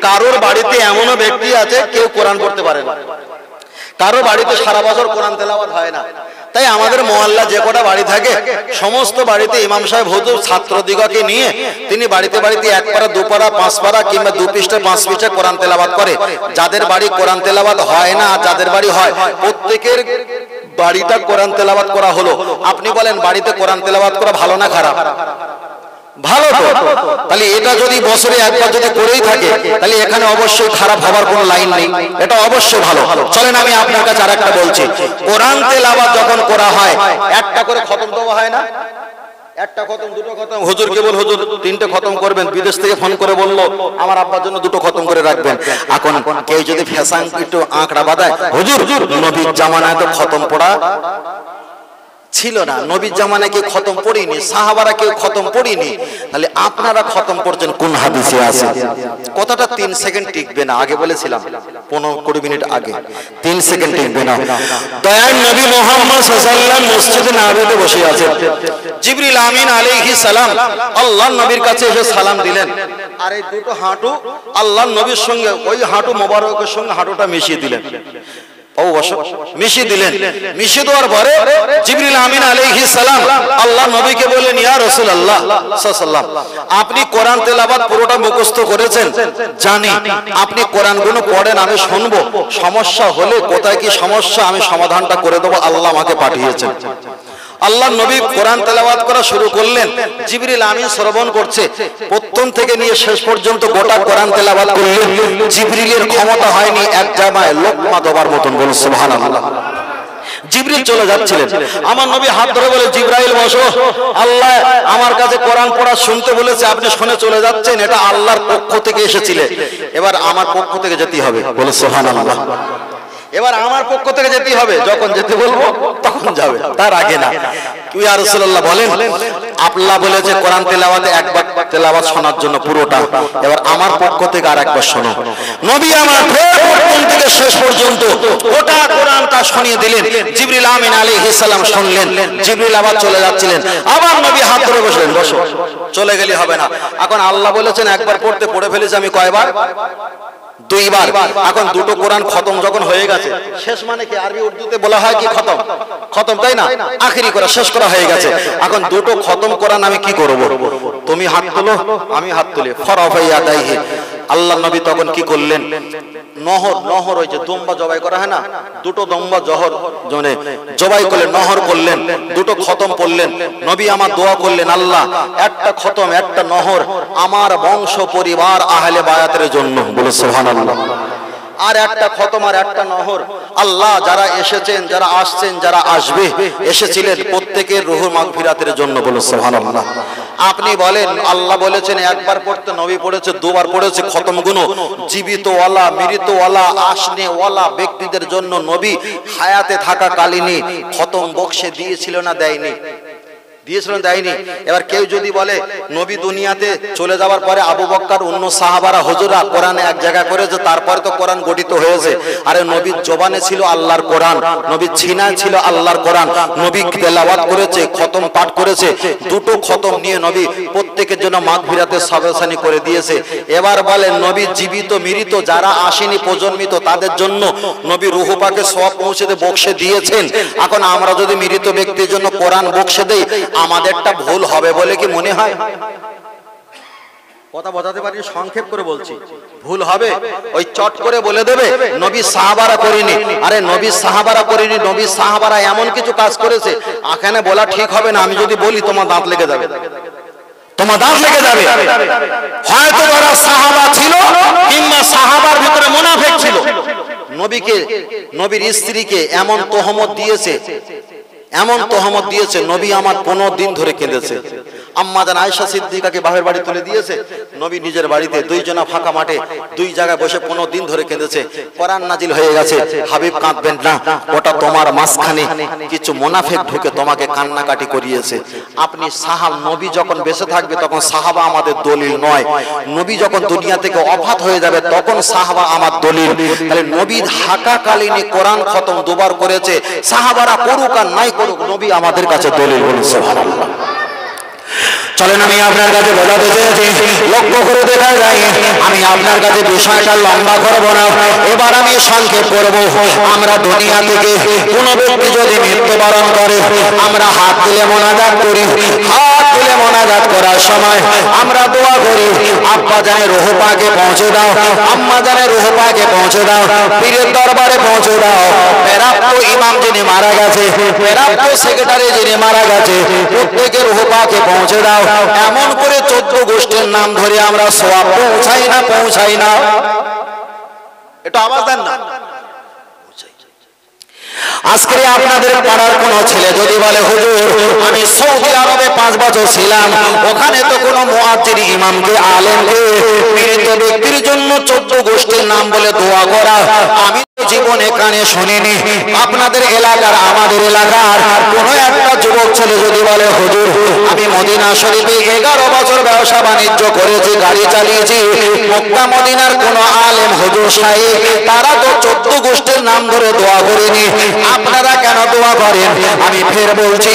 Speaker 1: কারোর বাড়িতে এমনও ব্যক্তি আছে কেউ কোরআন পড়তে পারে না, কারো বাড়িতে সারা বছর কোরআন তেলাওয়াত হয় না। তাই আমাদের মহল্লা যে কটা বাড়ি থাকে সমস্ত বাড়িতে ইমাম সাহেব হুজুর ছাত্রদিগকে নিয়ে তিনি বাড়িতে বাড়িতে 1 পারা 2 পারা 5 পারা কিংবা 2 পৃষ্ঠা 5 পৃষ্ঠা কোরআন তেলাওয়াত করে। যাদের বাড়ি কোরআন তেলাওয়াত হয় না, যাদের বাড়ি হয়, প্রত্যেকের বাড়িটা কোরআন তেলাওয়াত করা হলো। আপনি বলেন বাড়িতে কোরআন তেলাওয়াত করা ভালো না খারাপ? ভালো তো। তাহলে এটা যদি বছরে একবার যদি করেই থাকে তাহলে এখানে অবশ্যই খারাপ হবার কোনো লাইন নেই, এটা অবশ্যই ভালো। চলেন আমি আপনার কাছে আরেকটা বলছি, কোরআন তেলাওয়াত যখন করা হয় একটা করে খতম দেওয়া হয় না? একটা খতম, দুটো খতম। হুজুরকে বল হুজুর 3টে খতম করবেন, বিদেশ থেকে ফোন করে বললো আমার আব্বার জন্য 2টো খতম করে রাখবেন। এখন কেউ যদি ফ্যাশন একটু আঁকড়া বাঁধায়, হুজুর নবীর জামানায় তো খতম পড়া ছিল না, নবীর জামানায় কেউ খতম পড়িনি, সাহাবারা কেউ খতম পড়িনি, তাহলে আপনারা খতম পড়ছেন কোন হাদিসে আছে? কথাটা 3 সেকেন্ড টিকবে না, আগে বলেছিলাম 15-20 মিনিট আগে, 3 সেকেন্ড টিকবে না। দয়ার নবী মুহাম্মদ সাল্লাল্লাহু আলাইহি ওয়াসাল্লাম মসজিদে নববীতে বসে আছেন, জিবরিল আমিন আলাইহিস সালাম আল্লাহর নবীর কাছে এসে সালাম দিলেন, আর এই দুটো হাঁটু আল্লাহর নবীর সঙ্গে ওই হাঁটু মোবারকের সঙ্গে হাঁটুটা মিশিয়ে দিলেন, মিশিয়ে দিলেন। মিশিয়ে দেওয়ার পরে জিবরিল আমিন আলাইহিস সালাম আল্লাহ নবীকে বললেন, ইয়া রাসূলুল্লাহ সাল্লাল্লাহু, আপনি কোরআন তেলাওয়াত পুরোটা মুখস্থ করেছেন, জানি আপনি কোরআনগুলো পড়েন, আমি শুনবো, সমস্যা হলে কোথায় কি সমস্যা আমি সমাধানটা করে দেবো, আল্লাহ আমাকে পাঠিয়েছেন। আল্লাহ নবী কোরআন তেলাওয়াত করা শুরু করলেন, জিবরিল আমিন শ্রবণ করছে, প্রথম থেকে নিয়ে শেষ পর্যন্ত গোটা কোরআন তেলাওয়াত করলেন। জিবরিলের ক্ষমতা হয়নি এক জায়গায় লোকমা দেওয়ার মতন, বলুন সুবহানাল্লাহ। জিবরিল চলে যাচ্ছিলেন, আমার নবী হাত ধরে বলে, জিবরাইল বসো, আল্লাহ আমার কাছে কোরআন পড়া শুনতে বলেছে, আপনি শুনে চলে যাচ্ছেন, এটা আল্লাহর পক্ষ থেকে এসেছিলেন, এবার আমার পক্ষ থেকে যেতে হবে, বলে সুবহানাল্লাহ। এবার আমার পক্ষ থেকে যেতে হবে, যখন যেতে বলবো তখন যাবে, তার আগে না। ইয়া রাসূলুল্লাহ বলেন, আল্লাহ বলেছে কোরআন তেলাওয়াতে একবার তেলাওয়াত শোনার জন্য পুরোটা, এবার আমার পক্ষ থেকে আরেকবার শোনো। নবী আমার প্রথম থেকে শেষ পর্যন্ত গোটা কোরআনটা শুনিয়ে দিলেন। জিবরিল আমিন আলাইহিস সালাম শুনলেন, জিবরিল আবার চলে যাচ্ছিলেন, আবার নবী হাত ধরে বসলেন, বসো, চলে গেলে হবে না। এখন আল্লাহ বলেছেন একবার পড়তে, পড়ে ফেলেছি আমি কয়বার? দুইবার। এখন দুটো কোরআন খতম যখন হয়ে গেছে, শেষ মানে কি আরবি উর্দুতে বলা হয় কি খতম, খতম তাই না, আখেরি করা শেষ করা হয়ে গেছে। এখন দুটো খতম কোরআন আমি কি করব? তুমি হাত তোলো, আমি হাত তুলি, ফরাফাইয়া দাইহি। আল্লাহ নবী তখন কি করলেন? নহর, নহর ওই যে দুম্বা জবাই করা হয় না, দুটো দুম্বা জবাই করলেন, নহর করলেন, দুটো খতম পড়লেন। নবী আমার দোয়া করলেন, আল্লাহ একটা খতম একটা নহর আমার বংশ পরিবার আহলে বায়াতের জন্য, বলে সুবহানাল্লাহ। আর একটা খতম আর একটা নহর আল্লাহ যারা এসেছেন, যারা আসছেন, যারা আসবে, এসেছিলেন প্রত্যেকের রুহুর মাগফিরাতের জন্য, বলে সুবহানাল্লাহ। আপনি বলেন আল্লাহ বলেছেন একবার পড়তে, নবী পড়েছে দুবার পড়েছে, খতম গুলো জীবিত ওয়ালা, মৃত ওয়ালা, আসনে ওয়ালা ব্যক্তিদের জন্য নবী হায়াতে থাকা কালীনই খতম বক্সে দিয়েছিল না দেয়নি? দিয়েছিল, দেয়নি? এবার কেউ যদি বলে নবী দুনিয়াতে চলে যাওয়ার পরে আবু বকর অন্য সাহাবারা হুজুরা কোরআনে এক জায়গা করেছে, তারপরে তো কোরআন গঠিত হয়েছে। আরে নবীর জবানে ছিল আল্লাহর কোরআন, নবীর ছিনায় ছিল আল্লাহর কোরআন, নবী তেলাওয়াত করেছে, খতম পাঠ করেছে, দুটো খতম নিয়ে নবী প্রত্যেকের জন্য মাগফিরাতের সাবসানি করে দিয়েছে। এবার বলেন নবী জীবিত মৃত যারা আসেনি প্রজন্মিত তাদের জন্য নবী রূহ পাকে সওয়াব পৌঁছে বক্সে দিয়েছেন। এখন আমরা যদি মৃত ব্যক্তির জন্য কোরআন বক্সে দেই, আমাদেরটা ভুল হবে বলে কি মনে হয়? কথা বোঝাতে পারি, সংক্ষেপ করে বলছি, ভুল হবে? ওই চট করে বলে দেবে নবী সাহাবারা করেনি। আরে নবী সাহাবারা করেনি, নবী সাহাবারা এমন কিছু কাজ করেছে, এখানে বলা ঠিক হবে না। আমি যদি বলি তোমার দাঁত লেগে যাবে, তোমার দাঁত লেগে যাবে। হয়তো ওরা সাহাবা ছিল কিংবা সাহাবার ভিতরে মুনাফিক ছিল। নবীকে, নবীর স্ত্রীকে এমন তোহমত দিয়েছে, এমন তোহমত দিয়েছে, নবী আমার 15 দিন ধরে কেঁদেছে। আম্মা জান আয়েশা সিদ্দিকাকে বাপের বাড়ি তুলে দিয়েছে, নবী নিজের বাড়িতে দুইজনা ফাঁকা মাঠে দুই জায়গায় বসে 15 দিন ধরে কেঁদেছে। কোরআন নাজিল হয়ে গেছে, হাবিব কাঁদবেন না, ওটা তোমার মাঝখানে কিছু মুনাফিক ঢুকে তোমাকে কান্নাকাটি করিয়েছে। আপনি সাহাব, নবী যখন বেঁচে থাকবে তখন সাহাবা আমাদের দলিল নয়, নবী যখন দুনিয়া থেকে ওফাত হয়ে যাবে তখন সাহাবা আমার দলিল। তাহলে নবী থাকাকালীনই কোরআন খতম দুবার করেছে, সাহাবারা করুক আর নাই করুক, নবী আমাদের কাছে দলিল, বলে সুবহানাল্লাহ। চলেন আমি আপনার কাছে বোঝাতে চেয়েছি, লক্ষ্য করে দেখা যায়, আমি আপনার কাছে বিষয়টা লম্বা করব না, এবার আমি সংক্ষেপ করব। আমরা দুনিয়া থেকে কোন ব্যক্তি যদি মৃত্যুবরণ করে, আমরা হাত তুলে মোনাজাত করি, হাত তুলে মোনাজাত করার সময় আমরা দোয়া করি, আব্বা জানে রূহ পাকে পৌঁছে দাও, আম্মা জানে রূহ পাকে পৌঁছে দাও, পীরের দরবারে পৌঁছে দাও, প্রাপ্ত ইমাম যিনি মারা গেছে, প্রাপ্ত সেক্রেটারি যিনি মারা গেছে, প্রত্যেকের রূহ পাকে পৌঁছে দাও। এমন করে 14 গোষ্ঠীর নাম ধরে আমরা সওয়াব পৌঁছাই না, পৌঁছাই না? এটা আওয়াজ দেন না। আজকে আপনাদের পাড়ার কোন ছেলে যদি বলে হুজুর আমি সৌদি আরবে 5 বছর ছিলাম, ওখানে তো কোন মুয়াজ্জিন ইমামকে আলেমকে মৃত ব্যক্তির জন্য 14 গোষ্ঠীর নাম বলে দোয়া করা আমি জীবনে কানে শুনিনি। আপনাদের এলাকার, আমাদের এলাকার কোন একটা যুবক ছেলে যদি বলে হুজুর আমি মদিনা শরীফে 11 বছর ব্যবসা বাণিজ্য করেছি, গাড়ি চালিয়েছি, মক্কা মদিনার কোন আলেম হুজুর সাহেব তারা তো 14 গোষ্ঠীর নাম ধরে দোয়া করেনি, আপনারা কেন দোয়া করেন? আমি ফের বলছি,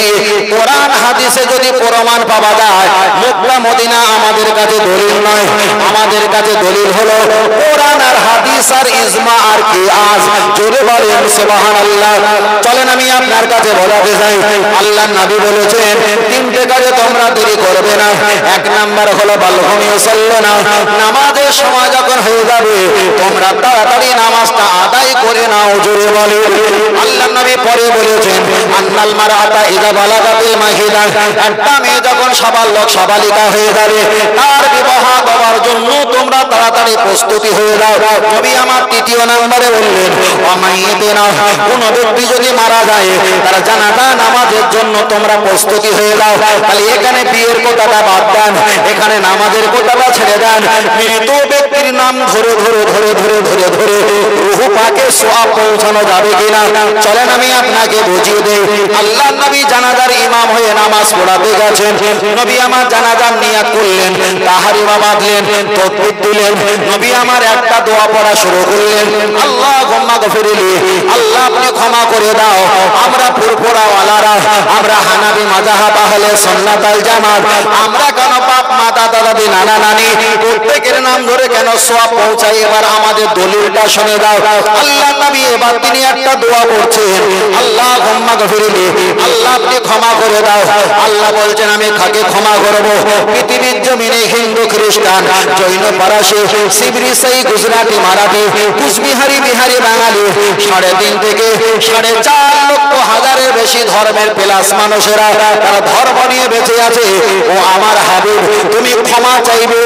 Speaker 1: কোরআন হাদিসে যদি প্রমাণ পাওয়া যায়, মক্কা মদিনা আমাদের কাছে দলিল নয়, আমাদের কাছে দলিল হলো কোরআন আর হাদিস আর ইজমা আর কিয়াস। জোরে বলেন সুবহানাল্লাহ। চলেন আমি আপনার কাছে বলাতে যাই, আল্লাহর নবী বলেছেন 3টে কাজে তোমরা দেরি করবে না। 1 নাম্বার হলো বালহুম ইউসাল্লুনা, নামাজের সময় যখন হয়ে যাবে তোমরা তাড়াতাড়ি নামাজটা আদায় করে নাও। জোরে বলেন। আল্লাহর নবী পরে বলেছেন আন্নাল মারআতা ইযা বালাগাতিল মাহিদা, একটা মেয়ে যখন সাবালক সাবালিকা হয়ে যাবে তার বিবাহ দেওয়ার জন্য তোমরা তাড়াতাড়ি প্রস্তুতি হয়ে যাও। নবী আমার 3য় নম্বরে বললেন ওয়ামাইয়িতিনা, কোন ব্যক্তি যদি মারা যায় তার জানাজা নামাজের জন্য তোমরা প্রস্তুতি হয়ে যাও। তাহলে এখানে বিয়ের কথাটা বাদ দেন, এখানে নামাজের কথাটা ছেড়ে দেন। মৃত ব্যক্তির নাম ধরে ধরে ধরে ধরে ধরে ধরে রূহ পাকে সওয়াব পৌঁছানো যাবে কিনা চলেন আমি আপনাকে বুঝিয়ে দেই। আল্লাহর নবী জানাজার ইমাম হয়ে নামাজ পড়াতে গেছেন, নবী আমার জানাজার নিয়াত করলেন, তাহরিমা বাঁধলেন, তাকবীর দিলেন, নবী আমার একটা দোয়া পড়া শুরু করলেন, আল্লাহুম্মা গফিরলি, আল্লাহ আপনি ক্ষমা করে দাও। আমরা ফুরফুরাওয়ালারা, আমরা হানাফি মাযহাব আহলে সুন্নাত ওয়াল জামাত, আমরা কেন বাপ মাতা দাদি নানা নানি প্রত্যেকের নাম ধরে কেন সওয়াব পৌঁছাই? এবার আমাদের দলিলটা শুনে দাও। আল্লাহ নবী এবার তিনি একটা দোয়া করছেন, আল্লাহুম্মা গফিরলি, আল্লাহ আপনি ক্ষমা করে দাও। আল্লাহ বলছেন আমি কাকে ক্ষমা করব? পৃথিবীর জমিনে হিন্দু, খ্রিস্টান, জৈন, পারসি, শিখ, ইসাই, গুজরাটি, মারাঠি, কুচবিহারি, বিহারি, বাঙালি 3.5 থেকে 4.5 লক্ষ হাজারের বেশি ধর্মের প্লাস মানুষেরা তারা ধর্ম নিয়ে বেঁচে আছে। ও আমার হাবিব, তুমি ক্ষমা চাইবে,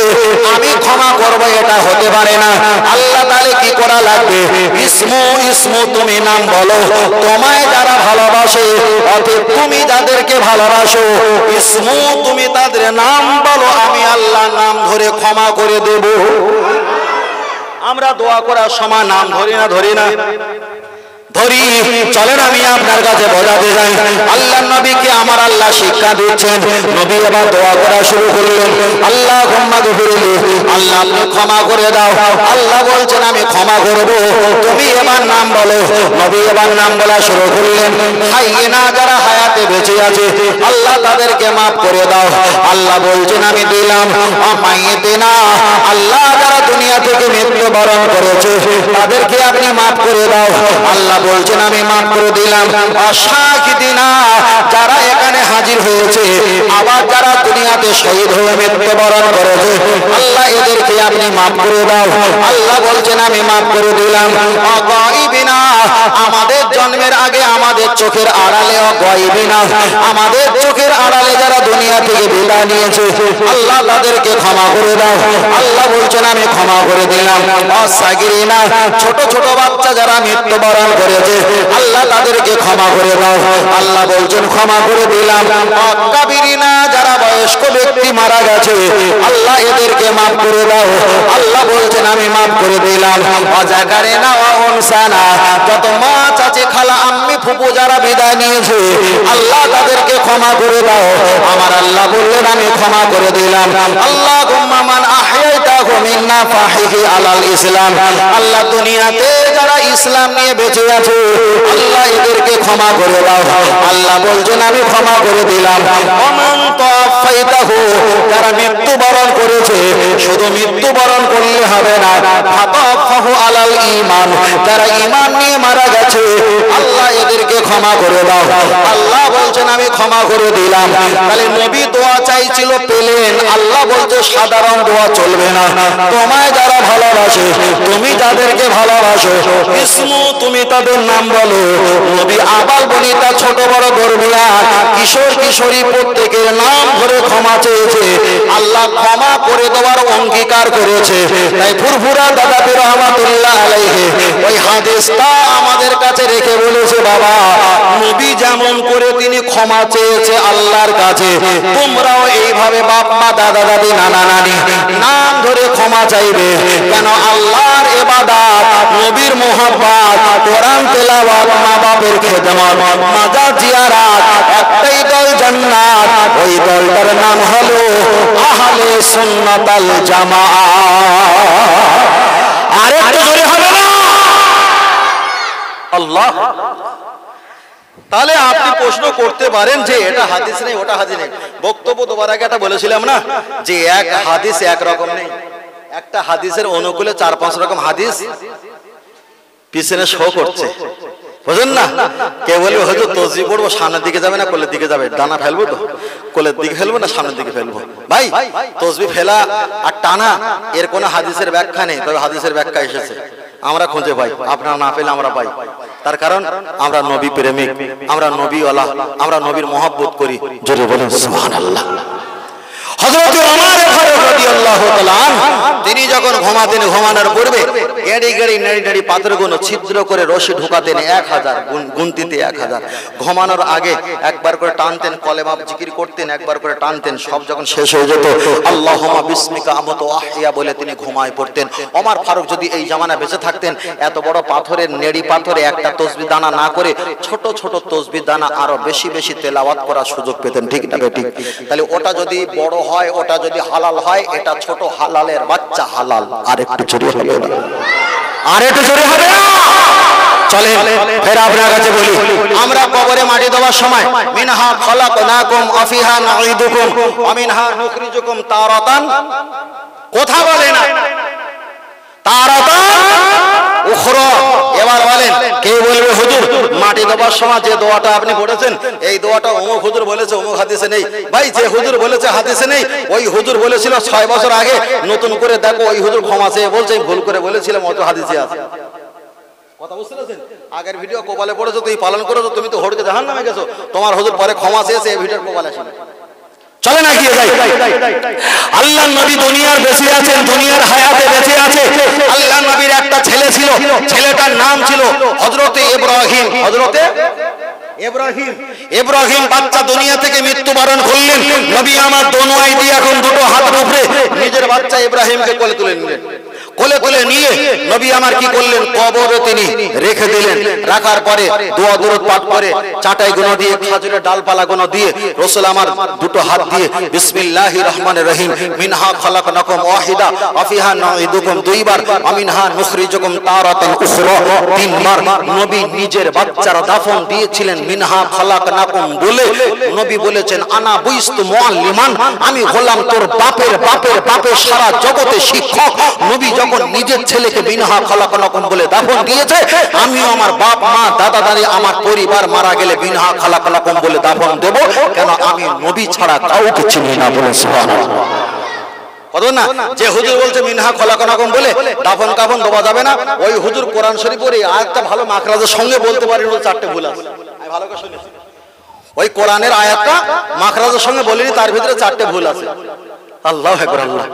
Speaker 1: আমি ক্ষমা করব, এটা হতে পারে না। আল্লাহ তাআলা কি করা লাগবে? ইসমু তুমি নাম বলো, তোমায় যারা ভালোবাসে, অতএব তুমি যাদেরকে ভালোবাসো, ইসমু তুমি তাদের নাম বলো, আমি আল্লাহ নাম ধরে ক্ষমা করে দেব। আমরা দোয়া করার সময় নাম ধরি না ধরি? চলেন আমি আপনার কাছে বোঝাতে যাই। আল্লাহ নবীকে আমার আল্লাহ শিক্ষা দিচ্ছেন। নবী এবার দোয়া করা শুরু করলেন, আল্লাহুম্মা গফিরলি, আল্লাহ আপনি ক্ষমা করে দাও। আল্লাহ বলছেন আমি ক্ষমা করব, তুমি এবার নাম বলো। নবী এবার নাম বলা শুরু করলেন, হাইয়িনা যারা হায়াতে বেঁচে আছে আল্লাহ তাদেরকে মাফ করে দাও। আল্লাহ বলছেন আমি দিলাম। মাইয়িতিনা, আল্লাহ যারা দুনিয়া থেকে মৃত্যুবরণ করেছে তাদেরকে আপনি মাফ করে দাও। আল্লাহ বলছেন আমি মাফ করে দিলাম। আশাহিদিনা, যারা এখানে হাজির হয়েছে আবার যারা দুনিয়াতে শহীদ হয়ে মৃত্যুবরণ করেছে আল্লাহ এদেরকে আপনি মাফ করে দাও। আল্লাহ বলছেন আমি মাফ করে দিলাম। অগাইবিনা, আমাদের জন্মের আগে আমাদের চোখের আড়ালে, অগাইবিনা আমাদের চোখের আড়ালে যারা দুনিয়া থেকে বিদায় নিয়েছে আল্লাহ তাদেরকে ক্ষমা করে দাও। আল্লাহ বলছেন আমি ক্ষমা করে দিলাম। অসাগিরিনা, ছোট ছোট বাচ্চা যারা মৃত্যুবরণ করেছে আল্লাহ তাদেরকে ক্ষমা করে দাও। আল্লাহ বলছেন ক্ষমা করে দিলাম। কাবিরিনা, যারা বয়স্ক ব্যক্তি মারা গেছে আল্লাহ এদেরকে মাফ করে দাও। আল্লাহ বলছেন আমি মাফ করে দিলাম। অজাকারিনা ওয়া উনসানা, যত মা, চাচি, খালা, আম্মি, ফুপু যারা বিদায় নিয়েছে আল্লাহ তাদেরকে ক্ষমা করে দাও। আমার আল্লাহ বললেন আমি ক্ষমা করে দিলাম। আল্লাহুম্মা মান আহয়াইতাহু মিন্না ফাহিহি আলাল ইসলাম, আল্লাহ দুনিয়াতে যারা ইসলাম নিয়ে বেঁচে আছে আল্লাহ এদেরকে ক্ষমা করে দাও। আল্লাহ বলছেন আমি ক্ষমা করে দিলাম। ওমান তাওফাইতাহু, যারা মৃত্যুবরণ করেছে শুধু মৃত্যুবরণ করলে হবে না, ফাতাফাহু আলাল ঈমান, যারা ঈমান নিয়ে মারা গেছে আল্লাহ এদেরকে ক্ষমা করে দাও। আল্লাহ বলছেন আমি ক্ষমা করে দিলাম। তাহলে নবী দোয়া চাইছিল, পেলেন। আল্লাহ বলছে সাধারণ দোয়া চলবে না, তোমায় যারা ভালোবাসে, তুমি যাদেরকে ভালোবাসো, ইসমু তুমি তাদের নাম বলো। নবী আবাল বনিতা, ছোট বড় গর্বিয়া, কিশোর কিশোরী প্রত্যেকের নাম ধরে ক্ষমা চেয়েছে। আল্লাহ ক্ষমা করে দেওয়ার অঙ্গীকার করেছে। তাই ফুরফুরা দাদা পীর রহমাতুল্লাহ আলাইহি ওই হাদিসটা আমাদের কাছে রেখে বলেছে, বাবা নবী যেমন করে তিনি ক্ষমা চেয়েছে আল্লাহর কাছে, তোমরাও এইভাবে বাপ মা, দাদা দাদি, নানা নানি নাম ধরে ক্ষমা চাইবে। কেন? আল্লাহর ইবাদত, নবীর মুহাব্বত, কোরআন তেলাওয়াত, মা বাপের খেদমত, মাজার জিয়ারত, একটাই দল জান্নাত, ওই দলটার নাম হলো আহলে সুন্নাত ওয়াল জামাআত। আরেকটু জোরে হবে না? আল্লাহ। তাহলে আপনি প্রশ্ন করতে পারেন যে এটা হাদিস নেই, ওটা হাদিস নেই। বক্তব্য দেওয়ার আগে এটা বলেছিলাম না যে এক হাদিস এক রকম নেই। একটা হাদিসের অনুকূলে 4-5 রকম হাদিস পিছনে শো করছে, বুঝলেন না? কে বলবে হয়তো তসবিহ পড়বো, সামনের দিকে যাবে না কোলের দিকে যাবে, ডানা ফেলবো তো কোলের দিকে ফেলবো না সামনের দিকে ফেলবো। ভাই তসবিহ ফেলা আর টানা এর কোনো হাদিসের ব্যাখ্যা নেই, তবে হাদিসের ব্যাখ্যা এসেছে, আমরা খুঁজে পাই, আপনারা না পেলে আমরা পাই। তার কারণ আমরা নবী প্রেমিক, আমরা নবীওয়ালা, আমরা নবীর মহব্বত করি। জোরে বলেন সুবহানাল্লাহ। হযরত ওমর ফারুক রাদিয়াল্লাহু তাআলা তিনি যখন ঘুমাতেন, ঘুমানোর পূর্বে এড়ি গড়ি নেড়ি নেড়ি পাথরগুলো ছিদ্র করে রশি ঢুকাতেন 1000, গুনতিতে 1000। ঘুমানোর আগে একবার করে টানতেন, কলেমা জিকির করতেন, একবার করে টানতেন। সব যখন শেষ হয়ে যেত আল্লাহুম্মা বিসমিকা আমুতু আহইয়া বলে তিনি ঘুমায় পড়তেন। ওমর ফারুক যদি এই জামানা বেঁচে থাকতেন, এত বড় পাথরের নেড়ি পাথরে একটা তসবিহ দানা না করে ছোট ছোট তসবিহ দানা আরো বেশি বেশি তেলাওয়াত করার সুযোগ পেতেন। ঠিক না ঠিক? তাহলে ওটা যদি বড় হয়, ওটা যদি হালাল হয়, এটা ছোট হালালের বাচ্চা হালাল। আর একটু জোরে হবে না? আর একটু জোরে হবে না? চলেন ফের আপনার কাছে বলি, আমরা কবরে মাটি দেওয়ার সময় মিনহা খলাকনাকুম ওয়া ফিহা নুঈদুকুম ওয়া মিনহা নুখরিজুকুম তারাতান, কথা বলে না, তারাতান উখরা। এবার বলেন কে বলবে হুজুর মাটি দেওয়ার সময় যে দোয়াটা আপনি পড়েছেন এই দোয়াটা অমুক হুজুর বলেছে অমুক হাদিসে নেই। ভাই যে হুজুর বলেছে হাদিসে নেই, ওই হুজুর বলেছিল 6 বছর আগে, নতুন করে দেখো ওই হুজুর ক্ষমা চেয়ে বলছে ভুল করে বলেছিলাম, অত হাদিসে আছে। কথা বুঝতে পেরেছেন? আগের ভিডিও কোপালে পড়েছো, তুমি পালন করেছো, তুমি তো হড়কে জাহান্নামে গেছো, তোমার হুজুর পরে ক্ষমা চেয়েছে এই ভিডিওর কোপালে আসে। চলে না গিয়ে যাই। আল্লাহ নবী দুনিয়ার বেঁচে আছেন, দুনিয়ার হায়াতে বেঁচে আছে। আল্লাহ নবীর একটা ছেলে ছিল, ছেলেটার নাম ছিল হযরতে ইব্রাহিম। হযরতে ইব্রাহিম বাচ্চা দুনিয়া থেকে মৃত্যুবরণ করলেন। নবী আমার দোনো আইডি এখন দুটো হাতের উপরে নিজের বাচ্চা ইব্রাহিমকে কোলে তুলে নিলেন। কোলে তুলে নিয়ে নবী আমার কি করলেন, কবরে তিনি রেখে দিলেন। রাখার পরে দোয়া দরুদ পাঠ করে চাটাই গুণ দিয়ে খেজুরের ডালপালা গুণ দিয়ে রাসূল আমার দুটো হাত দিয়ে বিসমিল্লাহির রহমানির রহিম মিনহা খলাকনাকুম ওয়াহিদা ওয়া ফিহা নুঈদুকুম দুইবার ওয়া মিনহা নুখরিজুকুম তারাতান উখরা তিনবার নবী নিজের বাচ্চার দাফন দিয়েছিলেন মিনহা খলাকনাকুম বলে। নবী বলেছেন আনা বুইস্তু মুআল্লিমান, আমি হলাম তোর বাপের বাপের বাপের সারা জগতে শিক্ষক। নবী যখন নিজের ছেলেকে মিনহা খলাকনাকুম বলে দাফন দিয়েছে, আমিও আমার বাপ মা দাদা দাদি আমার পরিবার মারা গেলে মিনহা খলাকনাকুম বলে দাফন দেব, কেন আমি নবী ছাড়া কাউকে চিনি না। বলে সুবহানাল্লাহ। কত না যে হুজুর বলছে মিনহা খলাকনাকুম বলে দাফন কাফন দেওয়া যাবে না, ওই হুজুর কোরআন শরীফের এই আয়াতটা ভালো মাখরাজের সঙ্গে বলতে পারেন, ওই চারটে ভুল আছে। আমি ভালো করে শুনেছি, ওই কোরআনের আয়াতটা মাখরাজের সঙ্গে বলিনি, তার ভিতরে চারটে ভুল আছে। আল্লাহু আকবার। আল্লাহ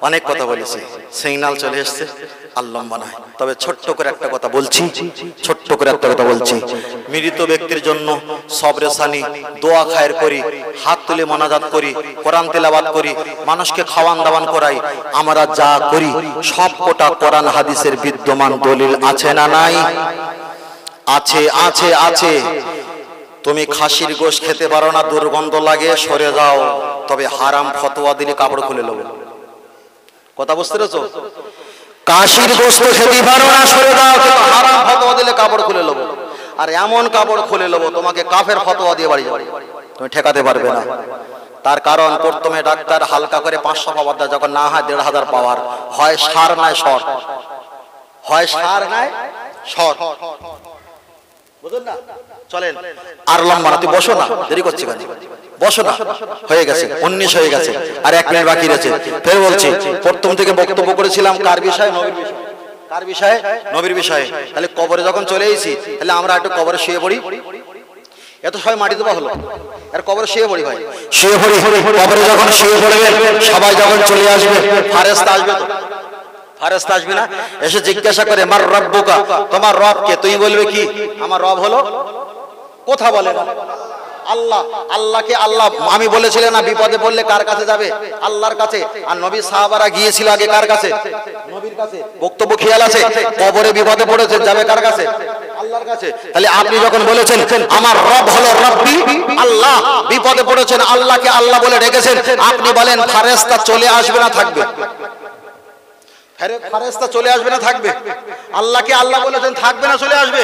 Speaker 1: অনেক কথা বলেছি, সিগন্যাল চলে এসেছে, আর লম্বা নয়, তবে ছোট্ট করে একটা কথা বলছি, ছোট্ট করে একটা কথা বলছি। মৃত ব্যক্তির জন্য সবরে সানি দোয়া খায়ের করি, হাত তুলে মোনাজাত করি, কোরআন তেলাওয়াত করি, মানুষকে খাওয়ান দাওয়ান করাই। আমরা যা করি সব কোটা কোরআন হাদিসের বিদ্যমান দলিল আছে না নাই? আছে আছে আছে। তুমি খাসির গোশত খেতে পারো না, দুর্গন্ধ লাগে, সরে যাও, তবে হারাম ফতোয়া দিলে কাপড় খুলে নেবে। কথা বুঝতে পেরেছো? কাশির গোশত খেতে পারো না, সরে দাও, কিন্তু হারাম ফতোয়া দিলে কাপড় খুলে নেব। আর এমন কাপড় খুলে নেব তোমাকে কাফের ফতোয়া দিয়ে বাড়ি যাবে, তুমি ঠেকাতে পারবে না। তার কারণ প্রথমে ডাক্তার হালকা করে 500 পাওয়ার দেয়, যখন না হয় 1500 পাওয়ার, হয় সার নাই সর, হয় সার নাই সর। বুঝলেন না? চলেন আর লম্বা না, তুই বসো না, দেরি করছি কেন, বসো না, হয়ে গেছে 19 হয়ে গেছে, আর 1 মিনিট বাকি রয়েছে। ফের বলছি, প্রথম থেকে বক্তব্য করেছিলাম কার বিষয়ে? নবীর বিষয়ে। কার বিষয়ে? নবীর বিষয়ে। তাহলে কবরে যখন চলে এসেছি, তাহলে আমরা একটু কবরে শুয়ে পড়ি। এত সবাই মাটি দেওয়া হলো, আর কবরে শুয়ে পড়ি ভাই, শুয়ে পড়ি। কবরে যখন শুয়ে পড়বে, সবাই যখন চলে আসবে, ফেরেশতা আসবে তো, ফেরেশতা আসবে না? এসে জিজ্ঞাসা করে মার রব্বুকা, তোমার রব কে? তুই বলবে কি? আমার রব হলো, কথা বলে না, আল্লাহ। আল্লাহকে আল্লাহ আমি বলেছিলাম না, বিপদে পড়লে কার কাছে যাবে? আল্লাহর কাছে। আর নবী সাহাবারা গিয়েছিল আগে কার কাছে? নবীর কাছে। বক্তব্য খেয়াল আছে? কবরে বিপদে পড়েছে, যাবে কার কাছে? আল্লাহর কাছে। তাহলে আপনি যখন বলেছেন আমার রব হলো রব্বি আল্লাহ, বিপদে পড়েছেন, আল্লাহকে আল্লাহ বলে ডেকেছেন, আপনি বলেন ফেরেশতা চলে আসবে না থাকবে? ফেরেশতা চলে আসবে না থাকবে? আল্লাহকে আল্লাহ বলেছেন, থাকবে না চলে আসবে?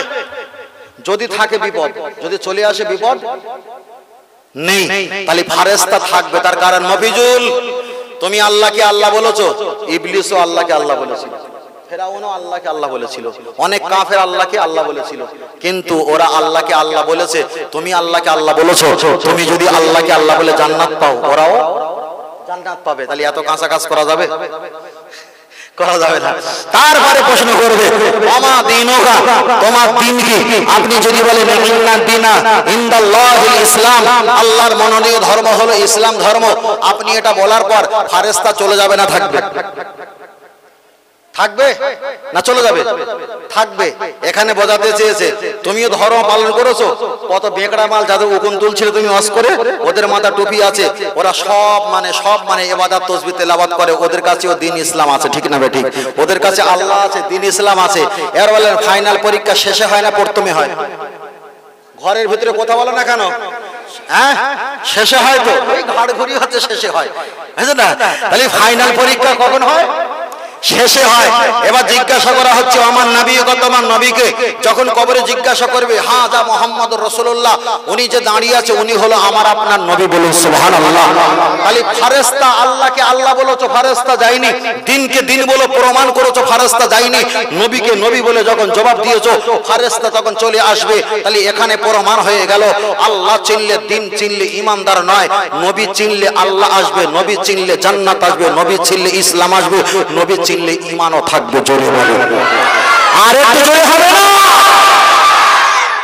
Speaker 1: যদি থাকে বিপদ, যদি চলে আসে বিপদ নেই, তাহলে ফেরেশতা থাকবে। তার কারণ মফিজুল, তুমি আল্লাহকে আল্লাহ বলেছো, ইবলিসও আল্লাহকে আল্লাহ বলেছিল, ফেরাউনও আল্লাহকে আল্লাহ বলেছিল, অনেক কাফের আল্লাহকে আল্লাহ বলেছিল, কিন্তু ওরা আল্লাহকে আল্লাহ বলেছে, তুমি আল্লাহকে আল্লাহ বলেছো। তুমি যদি আল্লাহকে আল্লাহ বলে জান্নাত পাও, ওরাও জান্নাত পাবে। তাহলে এত কাঁচা কাজ করা যাবে? করা যাবে না। তারপরে প্রশ্ন করবে আমা দীনুকা, তোমার দিন কি? আপনি যদি বলেন ইন্না দীনা ইনদাল্লাহিল ইসলাম, আল্লাহর মনোনীত ধর্ম হলো ইসলাম ধর্ম, আপনি এটা বলার পর ফেরেশতা চলে যাবে না থাকবে? থাকবে না চলে যাবে? থাকবে। এখানে বোঝাতে চেয়েছে তুমিও ধর্ম পালন করেছো, কত বেকড়া মাল যাদের উকুন তুলছিল তুমি ওয়াজ করে, ওদের মাথা টুপি আছে, ওরা সব মানে ইবাদত তাসবিহ তেলাওয়াত করে, ওদের কাছেও দ্বীন ইসলাম আছে, ঠিক না বেঠিক? ওদের কাছে আল্লাহ আছে, দ্বীন ইসলাম আছে। এর বলেন ফাইনাল পরীক্ষা শেষে হয় না প্রথমে হয়? ঘরের ভিতরে কথা বলো না কেন? হ্যাঁ, শেষে হয় তো, ওই ঘাড় ঘুরি হচ্ছে শেষে হয়, বুঝলেন না? তাহলে ফাইনাল পরীক্ষা কখন হয়? শেষে হয়। এবার জিজ্ঞাসা করা হচ্ছে আমার নবী কত, আমার নবীকে যখন কবরে জিজ্ঞাসা করবে, হ্যাঁ যা মুহাম্মদুর রাসূলুল্লাহ, উনি যে দাঁড়িয়ে আছে উনি হলো আমার আপনার নবী, বলুন সুবহানাল্লাহ। খালি ফেরেশতা আল্লাহকে আল্লাহ বলেছো, ফেরেশতা যায়নি, দিনকে দিন বলে প্রমাণ করেছো, ফেরেশতা যায়নি, নবীকে নবী বলে যখন জবাব দিয়েছো ফেরেশতা তখন চলে আসবে। তাহলে এখানে প্রমাণ হয়ে গেল আল্লাহ চিনলে, দিন চিনলে ইমানদার নয়, নবী চিনলে আল্লাহ আসবে, নবী চিনলে জান্নাত আসবে, নবী চিনলে ইসলাম আসবে, নবী চিনলে ঈমানও থাকবে। জোরে বলো, আর একটু জোরে হবে না?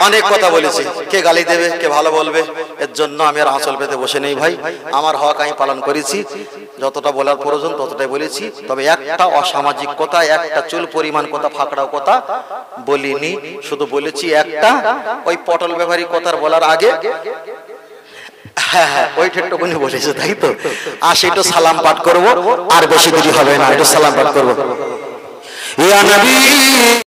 Speaker 1: অনেক কথা বলেছি, কে গালি দেবে কে ভালো বলবে, এর জন্য আমি আর আঁচল পেতে বসে নেই ভাই। আমার হক আমি পালন করেছি, যতটা বলার প্রয়োজন ততটাই বলেছি। তবে একটা অসামাজিক কথা, একটা চুল পরিমাণ কথা, ফাঁকড়াও কথা বলিনি, শুধু বলেছি একটা ওই পটল ব্যাপারী কথার বলার আগে হ্যাঁ হ্যাঁ ওই ঠেকটুকুনি বলেছে, তাই তো। আসি একটু সালাম পাঠ করবো, আর বেশি দেরি হবে না, একটু সালাম পাঠ করবো। ইয়া নবী